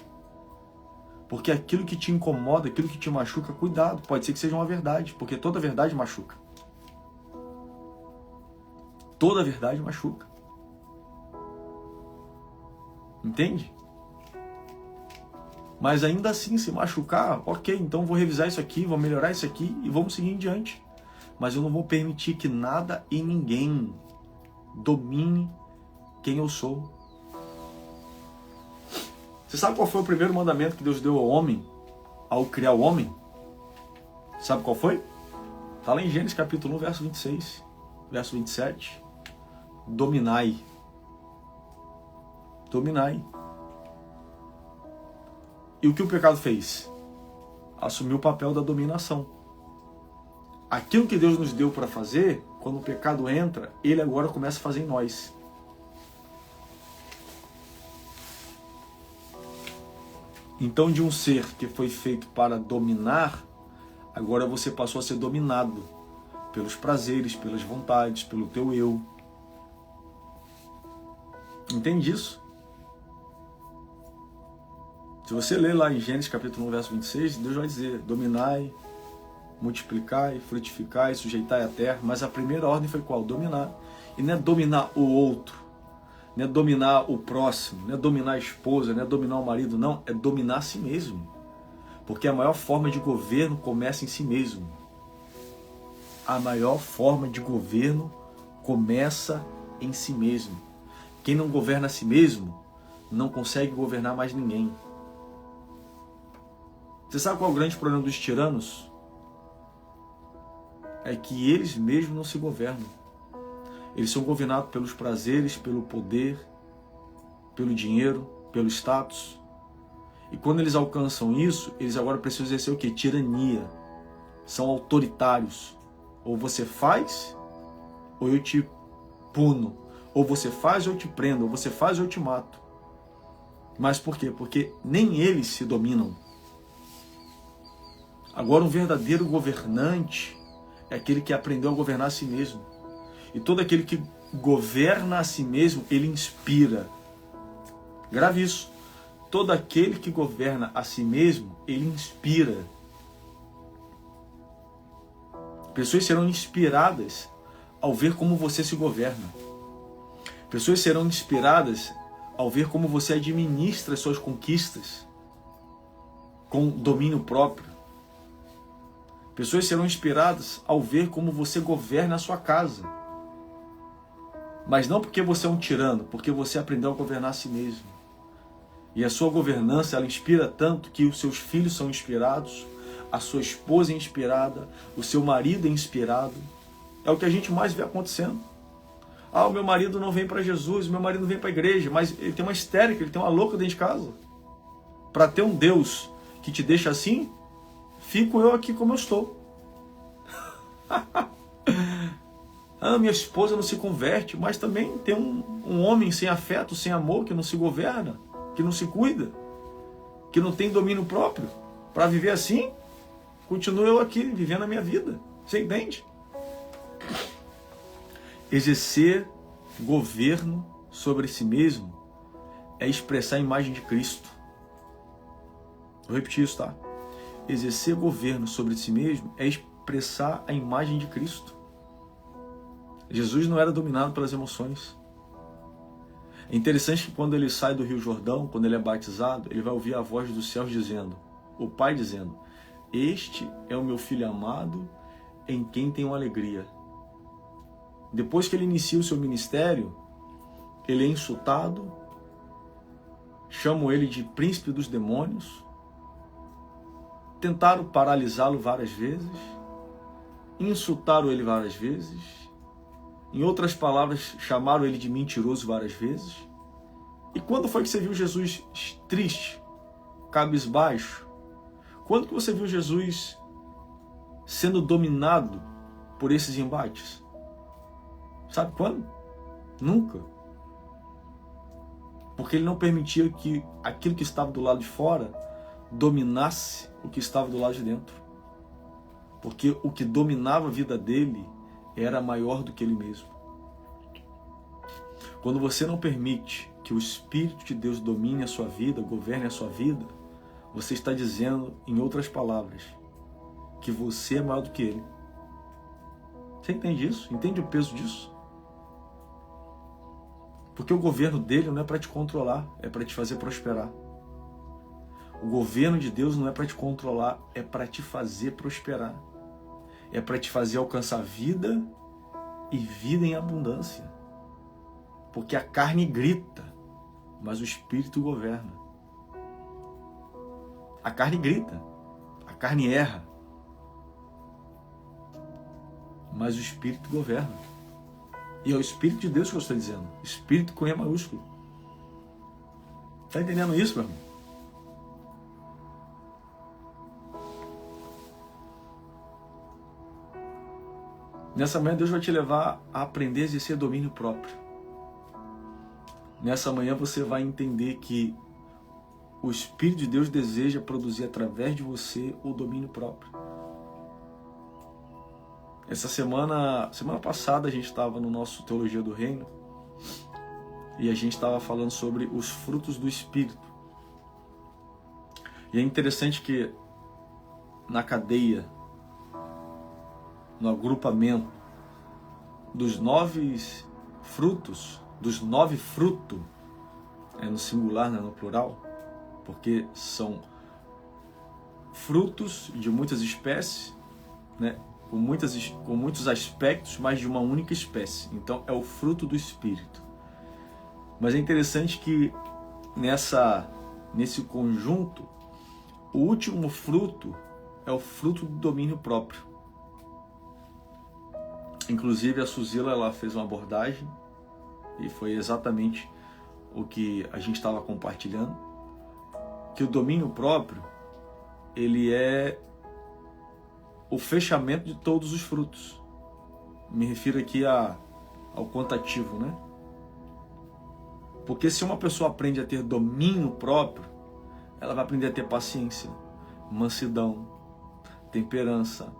Porque aquilo que te incomoda, aquilo que te machuca, cuidado. Pode ser que seja uma verdade, porque toda verdade machuca. Toda verdade machuca. Entende? Mas ainda assim, se machucar, ok, então vou revisar isso aqui, vou melhorar isso aqui e vamos seguir em diante. Mas eu não vou permitir que nada e ninguém domine quem eu sou. Você sabe qual foi o primeiro mandamento que Deus deu ao homem, ao criar o homem? Sabe qual foi? Está lá em Gênesis capítulo 1, verso 26, verso 27. Dominai. Dominai. E o que o pecado fez? Assumiu o papel da dominação. Aquilo que Deus nos deu para fazer, quando o pecado entra, ele agora começa a fazer em nós. Então, de um ser que foi feito para dominar, agora você passou a ser dominado pelos prazeres, pelas vontades, pelo teu eu. Entende isso? Se você ler lá em Gênesis capítulo 1, verso 26, Deus vai dizer: dominai, multiplicai, frutificai, sujeitai a terra. Mas a primeira ordem foi qual? Dominar. E não é dominar o outro, não é dominar o próximo, não é dominar a esposa, não é dominar o marido, não. É dominar a si mesmo. Porque a maior forma de governo começa em si mesmo. A maior forma de governo começa em si mesmo. Quem não governa a si mesmo, não consegue governar mais ninguém. Você sabe qual é o grande problema dos tiranos? É que eles mesmos não se governam. Eles são governados pelos prazeres, pelo poder, pelo dinheiro, pelo status. E quando eles alcançam isso, eles agora precisam exercer o quê? Tirania. São autoritários. Ou você faz, ou eu te puno. Ou você faz, ou eu te prendo. Ou você faz, ou eu te mato. Mas por quê? Porque nem eles se dominam. Agora, um verdadeiro governante é aquele que aprendeu a governar a si mesmo. E todo aquele que governa a si mesmo, ele inspira. Grave isso. Todo aquele que governa a si mesmo, ele inspira. Pessoas serão inspiradas ao ver como você se governa. Pessoas serão inspiradas ao ver como você administra as suas conquistas com domínio próprio. Pessoas serão inspiradas ao ver como você governa a sua casa. Mas não porque você é um tirano, porque você aprendeu a governar a si mesmo. E a sua governança, ela inspira tanto que os seus filhos são inspirados, a sua esposa é inspirada, o seu marido é inspirado. É o que a gente mais vê acontecendo. Ah, o meu marido não vem para Jesus, o meu marido não vem para a igreja, mas ele tem uma histérica, ele tem uma louca dentro de casa. Para ter um Deus que te deixa assim, fico eu aqui como eu estou. Ah, minha esposa não se converte, mas também tem um homem sem afeto, sem amor, que não se governa, que não se cuida, que não tem domínio próprio. Para viver assim, continuo eu aqui vivendo a minha vida. Você entende? Exercer governo sobre si mesmo é expressar a imagem de Cristo. Vou repetir isso, tá? Exercer governo sobre si mesmo é expressar a imagem de Cristo. Jesus não era dominado pelas emoções. É interessante que quando ele sai do Rio Jordão, quando ele é batizado, ele vai ouvir a voz dos céus dizendo, o Pai dizendo: este é o meu filho amado, em quem tenho alegria. Depois que ele inicia o seu ministério, ele é insultado, chamam ele de príncipe dos demônios, tentaram paralisá-lo várias vezes, insultaram ele várias vezes, em outras palavras, chamaram ele de mentiroso várias vezes. E quando foi que você viu Jesus triste, cabisbaixo? Quando que você viu Jesus sendo dominado por esses embates? Sabe quando? Nunca. Porque ele não permitia que aquilo que estava do lado de fora dominasse o que estava do lado de dentro. Porque o que dominava a vida dele era maior do que ele mesmo. Quando você não permite que o Espírito de Deus domine a sua vida, governe a sua vida, você está dizendo, em outras palavras, que você é maior do que ele. Você entende isso? Entende o peso disso? Porque o governo dele não é para te controlar, é para te fazer prosperar. O governo de Deus não é para te controlar, é para te fazer prosperar. É para te fazer alcançar vida e vida em abundância. Porque a carne grita, mas o Espírito governa. A carne grita, a carne erra, mas o Espírito governa. E é o Espírito de Deus que eu estou dizendo. Espírito com E maiúsculo. Está entendendo isso, meu irmão? Nessa manhã Deus vai te levar a aprender a exercer domínio próprio. Nessa manhã você vai entender que o Espírito de Deus deseja produzir através de você o domínio próprio. Essa semana passada a gente estava no nosso Teologia do Reino e a gente estava falando sobre os frutos do Espírito. E é interessante que na cadeia, no agrupamento dos 9 frutos, no singular, não é no plural, porque são frutos de muitas espécies, né, com muitos aspectos, mas de uma única espécie. Então é o fruto do Espírito. Mas é interessante que nesse conjunto, o último fruto é o fruto do domínio próprio. Inclusive a Suzila, ela fez uma abordagem e foi exatamente o que a gente estava compartilhando, que o domínio próprio, ele é o fechamento de todos os frutos. Me refiro aqui ao quantitativo, né? Porque se uma pessoa aprende a ter domínio próprio, ela vai aprender a ter paciência, mansidão, temperança,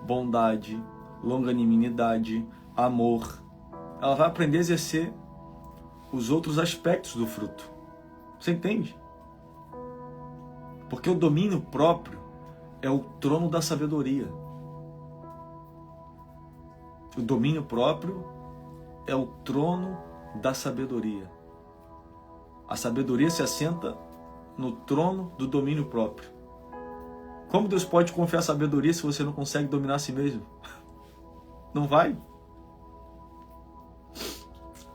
bondade, longanimidade, amor. Ela vai aprender a exercer os outros aspectos do fruto. Você entende? Porque o domínio próprio é o trono da sabedoria. O domínio próprio é o trono da sabedoria. A sabedoria se assenta no trono do domínio próprio. Como Deus pode confiar sabedoria se você não consegue dominar a si mesmo? Não vai.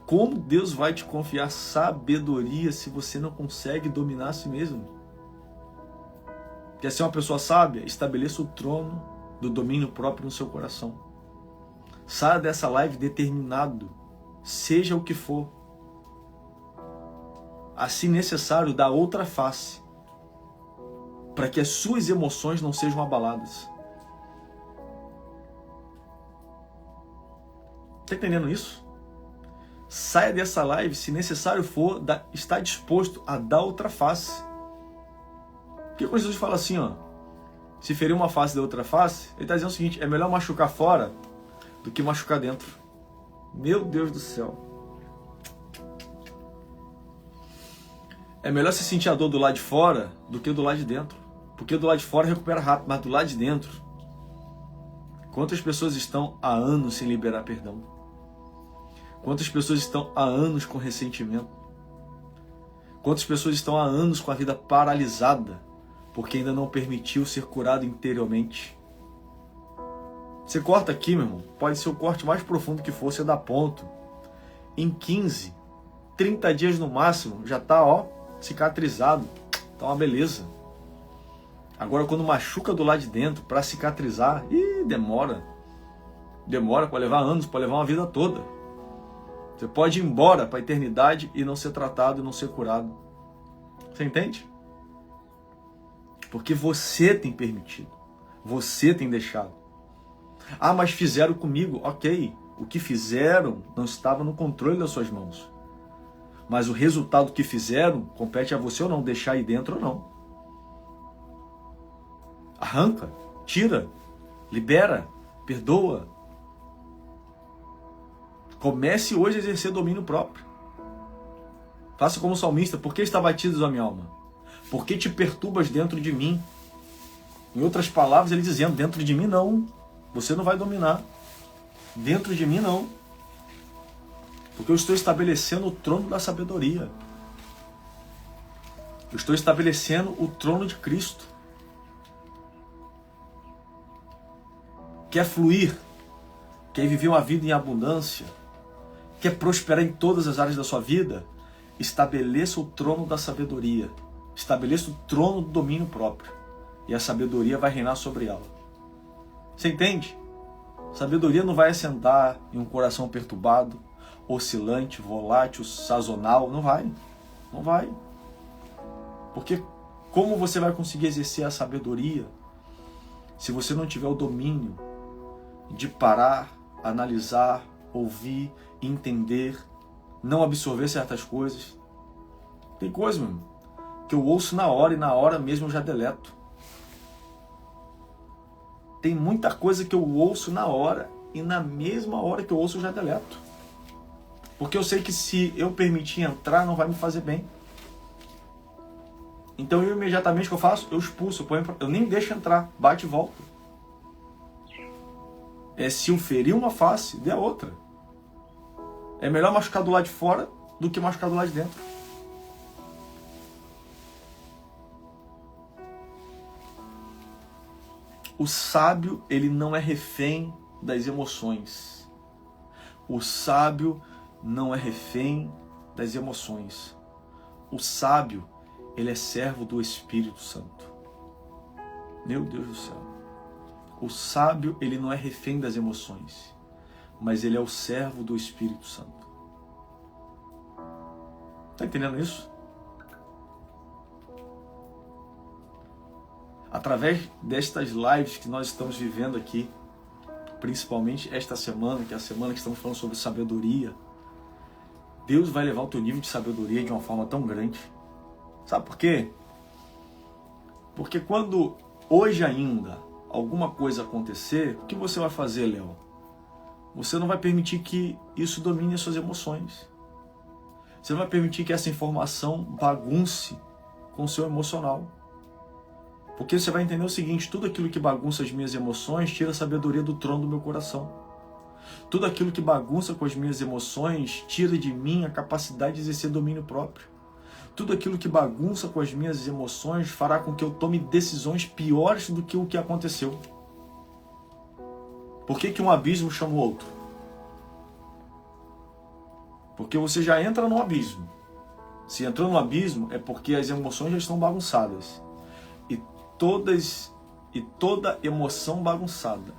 Como Deus vai te confiar sabedoria se você não consegue dominar a si mesmo? Quer ser uma pessoa sábia? Estabeleça o trono do domínio próprio no seu coração. Saia dessa live determinado, seja o que for. Assim necessário, dá outra face, para que as suas emoções não sejam abaladas. Está entendendo isso? Saia dessa live, se necessário for, está disposto a dar outra face. Porque quando Jesus fala assim, ó, se ferir uma face da outra face, ele está dizendo o seguinte: é melhor machucar fora do que machucar dentro. Meu Deus do céu. É melhor se sentir a dor do lado de fora do que do lado de dentro. Porque do lado de fora recupera rápido, mas do lado de dentro, quantas pessoas estão há anos sem liberar perdão? Quantas pessoas estão há anos com ressentimento? Quantas pessoas estão há anos com a vida paralisada porque ainda não permitiu ser curado interiormente? Você corta aqui, meu irmão, pode ser o corte mais profundo que for, você dá ponto. Em 15, 30 dias no máximo, já está, ó, cicatrizado. Tá uma beleza. Agora, quando machuca do lado de dentro, para cicatrizar, demora. Demora, pode levar anos, pode levar uma vida toda. Você pode ir embora para a eternidade e não ser tratado e não ser curado. Você entende? Porque você tem permitido. Você tem deixado. Ah, mas fizeram comigo. Ok. O que fizeram não estava no controle das suas mãos. Mas o resultado que fizeram compete a você ou não, deixar aí dentro ou não. Arranca, tira, libera, perdoa. Comece hoje a exercer domínio próprio. Faça como o salmista: por que está batidas a minha alma? Por que te perturbas dentro de mim? Em outras palavras, ele dizendo: dentro de mim não, você não vai dominar. Dentro de mim não. Porque eu estou estabelecendo o trono da sabedoria. Eu estou estabelecendo o trono de Cristo. Quer fluir? Quer viver uma vida em abundância? Quer prosperar em todas as áreas da sua vida? Estabeleça o trono da sabedoria. Estabeleça o trono do domínio próprio. E a sabedoria vai reinar sobre ela. Você entende? Sabedoria não vai assentar em um coração perturbado, oscilante, volátil, sazonal. Não vai. Não vai. Porque como você vai conseguir exercer a sabedoria se você não tiver o domínio de parar, analisar, ouvir, entender, não absorver certas coisas? Tem coisa, meu irmão, que eu ouço na hora e na hora mesmo eu já deleto. Tem muita coisa que eu ouço na hora e na mesma hora que eu ouço eu já deleto. Porque eu sei que se eu permitir entrar, não vai me fazer bem. Então eu imediatamente o que eu faço? Eu expulso, eu nem deixo entrar, bate e volta. Se eu ferir uma face, dê a outra. É melhor machucar do lado de fora do que machucar do lado de dentro. O sábio, ele não é refém das emoções. O sábio não é refém das emoções. O sábio, ele é servo do Espírito Santo. Meu Deus do céu. O sábio, ele não é refém das emoções, mas ele é o servo do Espírito Santo. Está entendendo isso? Através destas lives que nós estamos vivendo aqui, principalmente esta semana, que é a semana que estamos falando sobre sabedoria, Deus vai levar o teu nível de sabedoria de uma forma tão grande. Sabe por quê? Porque quando hoje ainda alguma coisa acontecer, o que você vai fazer, Léo? Você não vai permitir que isso domine as suas emoções. Você não vai permitir que essa informação bagunce com o seu emocional. Porque você vai entender o seguinte: tudo aquilo que bagunça as minhas emoções tira a sabedoria do trono do meu coração. Tudo aquilo que bagunça com as minhas emoções tira de mim a capacidade de exercer domínio próprio. Tudo aquilo que bagunça com as minhas emoções fará com que eu tome decisões piores do que o que aconteceu. Por que um abismo chama o outro? Porque você já entra no abismo. Se entrou no abismo é porque as emoções já estão bagunçadas. E toda emoção bagunçada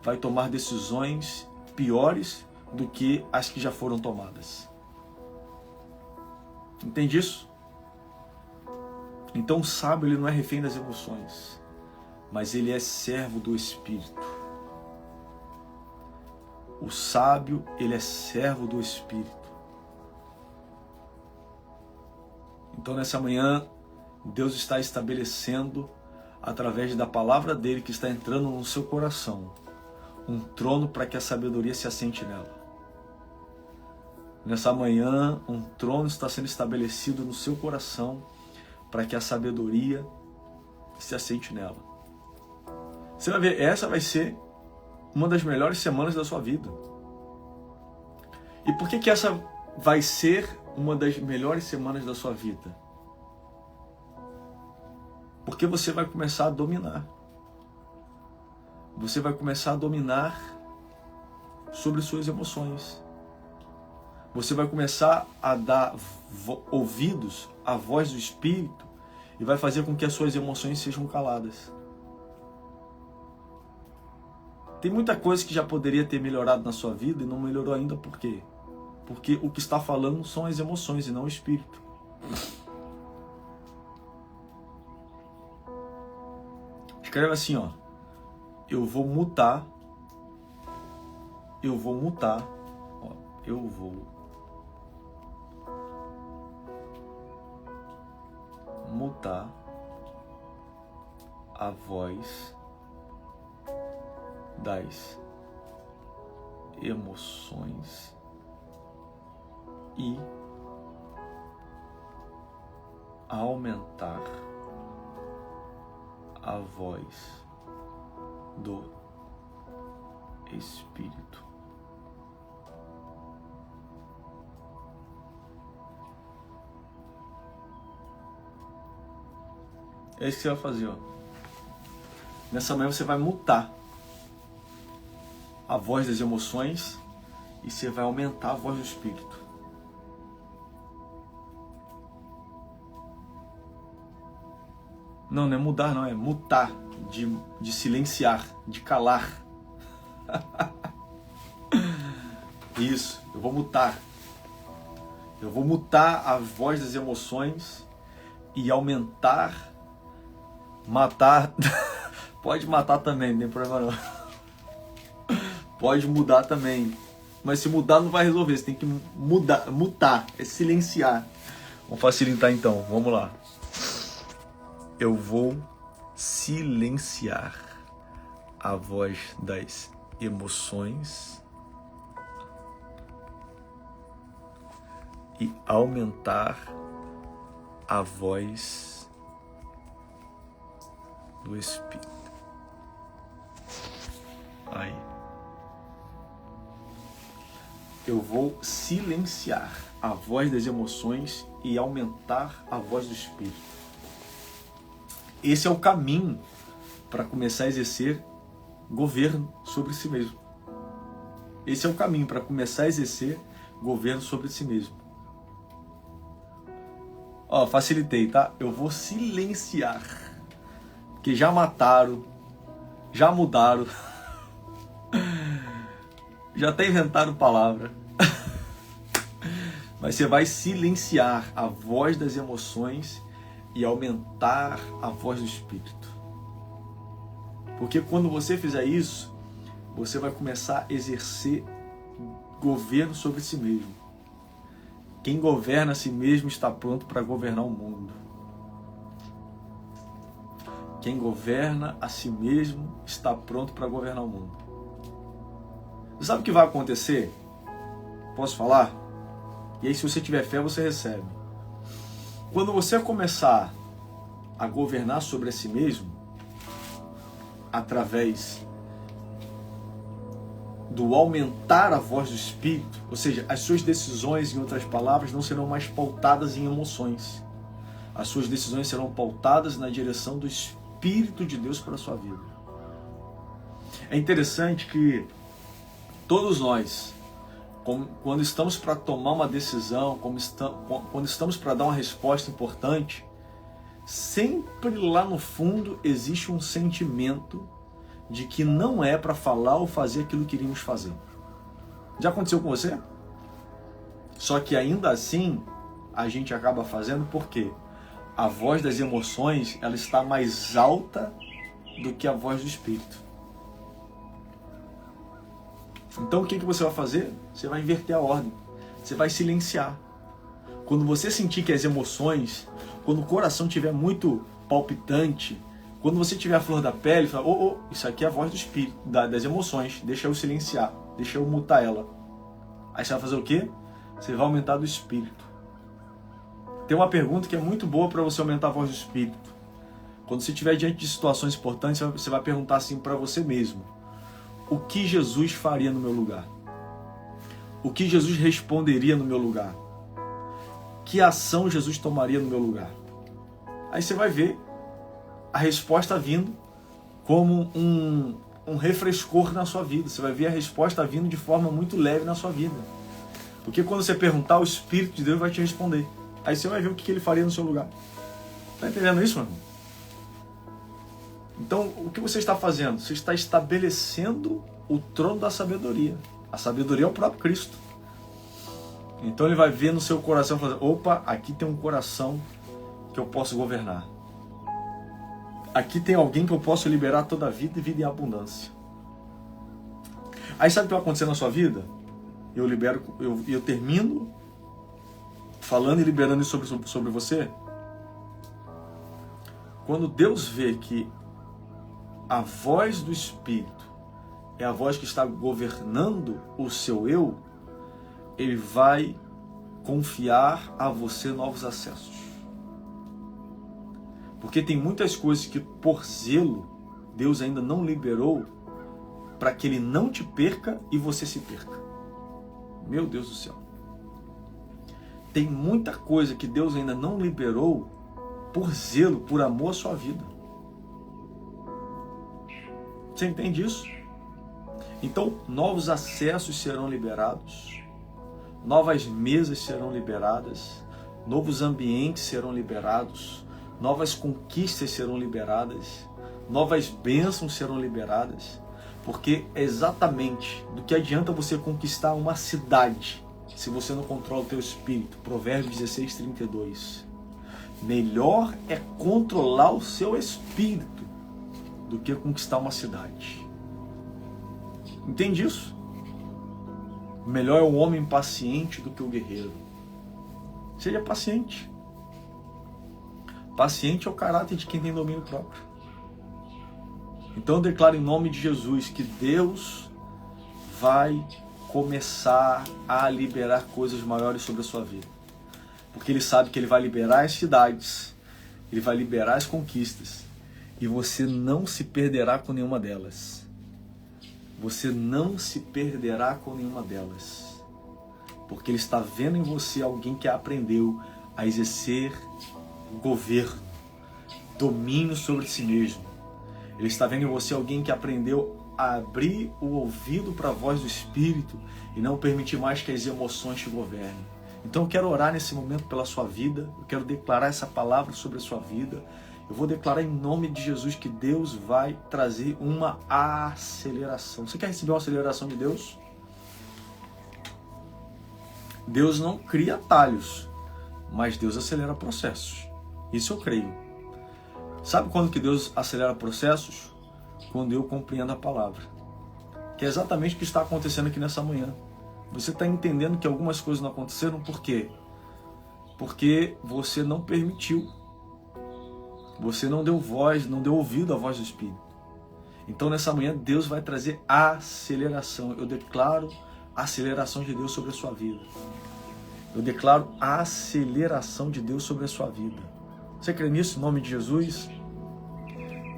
vai tomar decisões piores do que as que já foram tomadas. Entende isso? Então o sábio, ele não é refém das emoções, mas ele é servo do Espírito. O sábio, ele é servo do Espírito. Então nessa manhã, Deus está estabelecendo, através da palavra dele que está entrando no seu coração, um trono para que a sabedoria se assente nela. Nessa manhã, um trono está sendo estabelecido no seu coração para que a sabedoria se assente nela. Você vai ver, essa vai ser uma das melhores semanas da sua vida. E por que essa vai ser uma das melhores semanas da sua vida? Porque você vai começar a dominar. Você vai começar a dominar sobre suas emoções. Você vai começar a dar ouvidos à voz do Espírito e vai fazer com que as suas emoções sejam caladas. Tem muita coisa que já poderia ter melhorado na sua vida e não melhorou ainda. Por quê? Porque o que está falando são as emoções e não o Espírito. Escreve assim, ó. Eu vou mutar. Mutar a voz das emoções e aumentar a voz do Espírito. É isso que você vai fazer, ó. Nessa manhã você vai mutar a voz das emoções e você vai aumentar a voz do Espírito. Não é mudar, não, é mutar, de silenciar, de calar. Isso, eu vou mutar. Eu vou mutar a voz das emoções e aumentar, matar. Pode matar também, não tem problema não. Pode mudar também. Mas se mudar não vai resolver, você tem que mutar, é silenciar. Vamos facilitar então, vamos lá. Eu vou silenciar a voz das emoções e aumentar a voz do Espírito. Aí. Eu vou silenciar a voz das emoções e aumentar a voz do Espírito. Esse é o caminho para começar a exercer governo sobre si mesmo. Esse é o caminho para começar a exercer governo sobre si mesmo. Ó, facilitei, tá? Eu vou silenciar. Porque já mataram, já mudaram, já até inventaram palavra. Mas você vai silenciar a voz das emoções e aumentar a voz do Espírito. Porque quando você fizer isso, você vai começar a exercer governo sobre si mesmo. Quem governa a si mesmo está pronto para governar o mundo. Quem governa a si mesmo está pronto para governar o mundo. Você sabe o que vai acontecer? Posso falar? E aí, se você tiver fé, você recebe. Quando você começar a governar sobre si mesmo, através do aumentar a voz do Espírito, ou seja, as suas decisões, em outras palavras, não serão mais pautadas em emoções. As suas decisões serão pautadas na direção do Espírito de Deus para a sua vida. É interessante que todos nós, quando estamos para tomar uma decisão, quando estamos para dar uma resposta importante, sempre lá no fundo existe um sentimento de que não é para falar ou fazer aquilo que iríamos fazer. Já aconteceu com você? Só que ainda assim a gente acaba fazendo porque a voz das emoções ela está mais alta do que a voz do Espírito. Então o que você vai fazer? Você vai inverter a ordem. Você vai silenciar. Quando você sentir que as emoções, quando o coração estiver muito palpitante, quando você tiver a flor da pele, fala, isso aqui é a voz do Espírito, das emoções, deixa eu silenciar, deixa eu mutar ela. Aí você vai fazer o quê? Você vai aumentar do Espírito. Tem uma pergunta que é muito boa para você aumentar a voz do Espírito. Quando você estiver diante de situações importantes, você vai perguntar assim para você mesmo: o que Jesus faria no meu lugar? O que Jesus responderia no meu lugar? Que ação Jesus tomaria no meu lugar? Aí você vai ver a resposta vindo como um refrescor na sua vida. Você vai ver a resposta vindo de forma muito leve na sua vida. Porque quando você perguntar, o Espírito de Deus vai te responder. Aí você vai ver o que ele faria no seu lugar. Está entendendo isso, meu irmão? Então, o que você está fazendo? Você está estabelecendo o trono da sabedoria. A sabedoria é o próprio Cristo. Então ele vai ver no seu coração e falar, opa, aqui tem um coração que eu posso governar. Aqui tem alguém que eu posso liberar toda a vida e vida em abundância. Aí sabe o que vai acontecer na sua vida? Eu termino falando e liberando isso sobre você. Quando Deus vê que a voz do Espírito é a voz que está governando o seu eu, ele vai confiar a você novos acessos. Porque tem muitas coisas que, por zelo, Deus ainda não liberou para que ele não te perca e você se perca. Meu Deus do céu. Tem muita coisa que Deus ainda não liberou por zelo, por amor à sua vida. Você entende isso? Então, novos acessos serão liberados, novas mesas serão liberadas, novos ambientes serão liberados, novas conquistas serão liberadas, novas bênçãos serão liberadas, porque é exatamente do que adianta você conquistar uma cidade se você não controla o teu espírito. Provérbios 16:32. Melhor é controlar o seu espírito do que conquistar uma cidade. Entende isso? Melhor é o homem paciente do que o guerreiro. Seja paciente. Paciente é o caráter de quem tem domínio próprio. Então eu declaro em nome de Jesus que Deus vai começar a liberar coisas maiores sobre a sua vida. porque Ele sabe que Ele vai liberar as cidades, Ele vai liberar as conquistas, e você não se perderá com nenhuma delas. Você não se perderá com nenhuma delas, porque Ele está vendo em você alguém que aprendeu a exercer governo, domínio sobre si mesmo. Ele está vendo em você alguém que aprendeu a abrir o ouvido para a voz do Espírito e não permitir mais que as emoções te governem. Então eu quero orar nesse momento pela sua vida, eu quero declarar essa palavra sobre a sua vida. Eu vou declarar em nome de Jesus que Deus vai trazer uma aceleração. Você quer receber uma aceleração de Deus? Deus não cria atalhos, mas Deus acelera processos. Isso eu creio. Sabe quando que Deus acelera processos? Quando eu compreendo a palavra. Que é exatamente o que está acontecendo aqui nessa manhã. Você está entendendo que algumas coisas não aconteceram, por quê? Porque você não permitiu. Você não deu voz, não deu ouvido à voz do Espírito. Então nessa manhã Deus vai trazer aceleração. Eu declaro a aceleração de Deus sobre a sua vida. Eu declaro a aceleração de Deus sobre a sua vida. Você crê nisso, em nome de Jesus?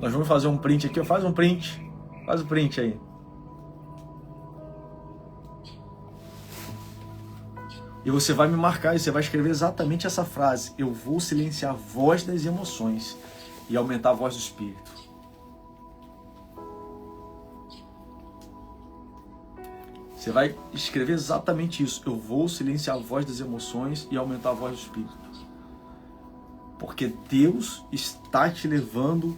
Nós vamos fazer um print aqui. Faz um print. Faz o print aí. E você vai me marcar e você vai escrever exatamente essa frase. Eu vou silenciar a voz das emoções e aumentar a voz do Espírito. Você vai escrever exatamente isso. Eu vou silenciar a voz das emoções e aumentar a voz do Espírito. Porque Deus está te levando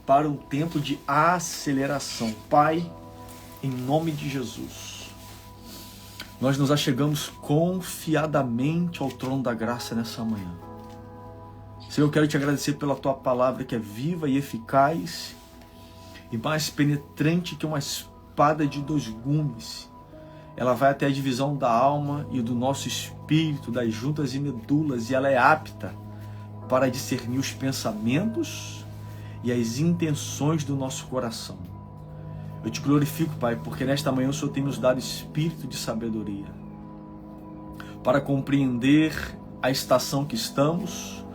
para um tempo de aceleração. Pai, em nome de Jesus, nós nos achegamos confiadamente ao trono da graça nessa manhã. Senhor, eu quero te agradecer pela tua palavra que é viva e eficaz e mais penetrante que uma espada de 2 gumes. Ela vai até a divisão da alma e do nosso espírito, das juntas e medulas, e ela é apta para discernir os pensamentos e as intenções do nosso coração. Eu te glorifico, Pai, porque nesta manhã o Senhor tem nos dado espírito de sabedoria para compreender a estação que estamos,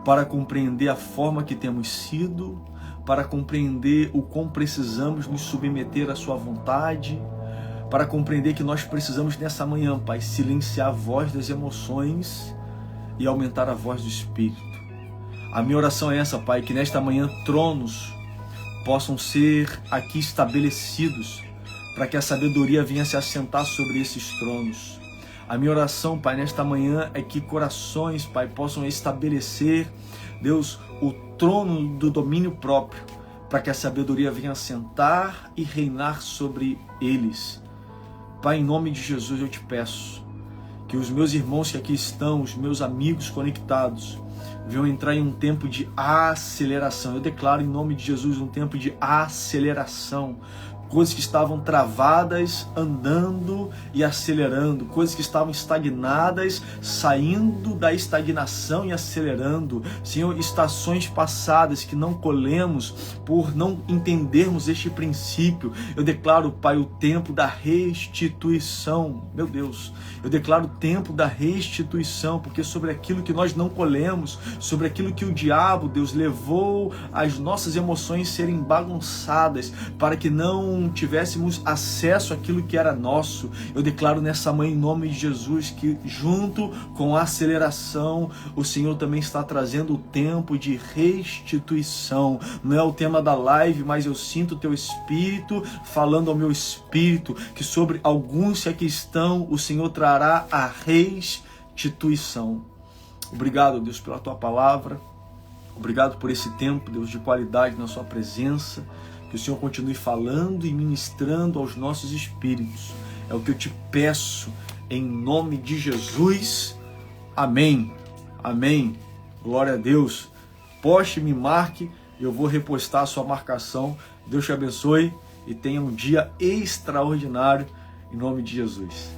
para compreender a forma que temos sido, para compreender o quão precisamos nos submeter à sua vontade, para compreender que nós precisamos nessa manhã, Pai, silenciar a voz das emoções e aumentar a voz do Espírito. A minha oração é essa, Pai, que nesta manhã tronos possam ser aqui estabelecidos para que a sabedoria venha se assentar sobre esses tronos. A minha oração, Pai, nesta manhã é que corações, Pai, possam estabelecer, Deus, o trono do domínio próprio, para que a sabedoria venha assentar e reinar sobre eles. Pai, em nome de Jesus eu te peço que os meus irmãos que aqui estão, os meus amigos conectados, venham entrar em um tempo de aceleração. Eu declaro em nome de Jesus um tempo de aceleração. Coisas que estavam travadas, andando e acelerando. Coisas que estavam estagnadas, saindo da estagnação e acelerando. Senhor, estações passadas que não colhemos por não entendermos este princípio. Eu declaro, Pai, o tempo da restituição. Meu Deus, eu declaro o tempo da restituição, porque sobre aquilo que nós não colhemos, sobre aquilo que o diabo, Deus, levou as nossas emoções serem bagunçadas, para que não tivéssemos acesso àquilo que era nosso. Eu declaro nessa manhã, em nome de Jesus, que junto com a aceleração, o Senhor também está trazendo o tempo de restituição. Não é o tema da live, mas eu sinto o teu Espírito falando ao meu espírito que sobre alguns que aqui estão, o Senhor trará a restituição. Obrigado, Deus, pela tua palavra. Obrigado por esse tempo, Deus, de qualidade na sua presença. Que o Senhor continue falando e ministrando aos nossos espíritos. É o que eu te peço, em nome de Jesus. Amém. Amém. Glória a Deus. Poste, me marque, eu vou repostar a sua marcação. Deus te abençoe e tenha um dia extraordinário, em nome de Jesus.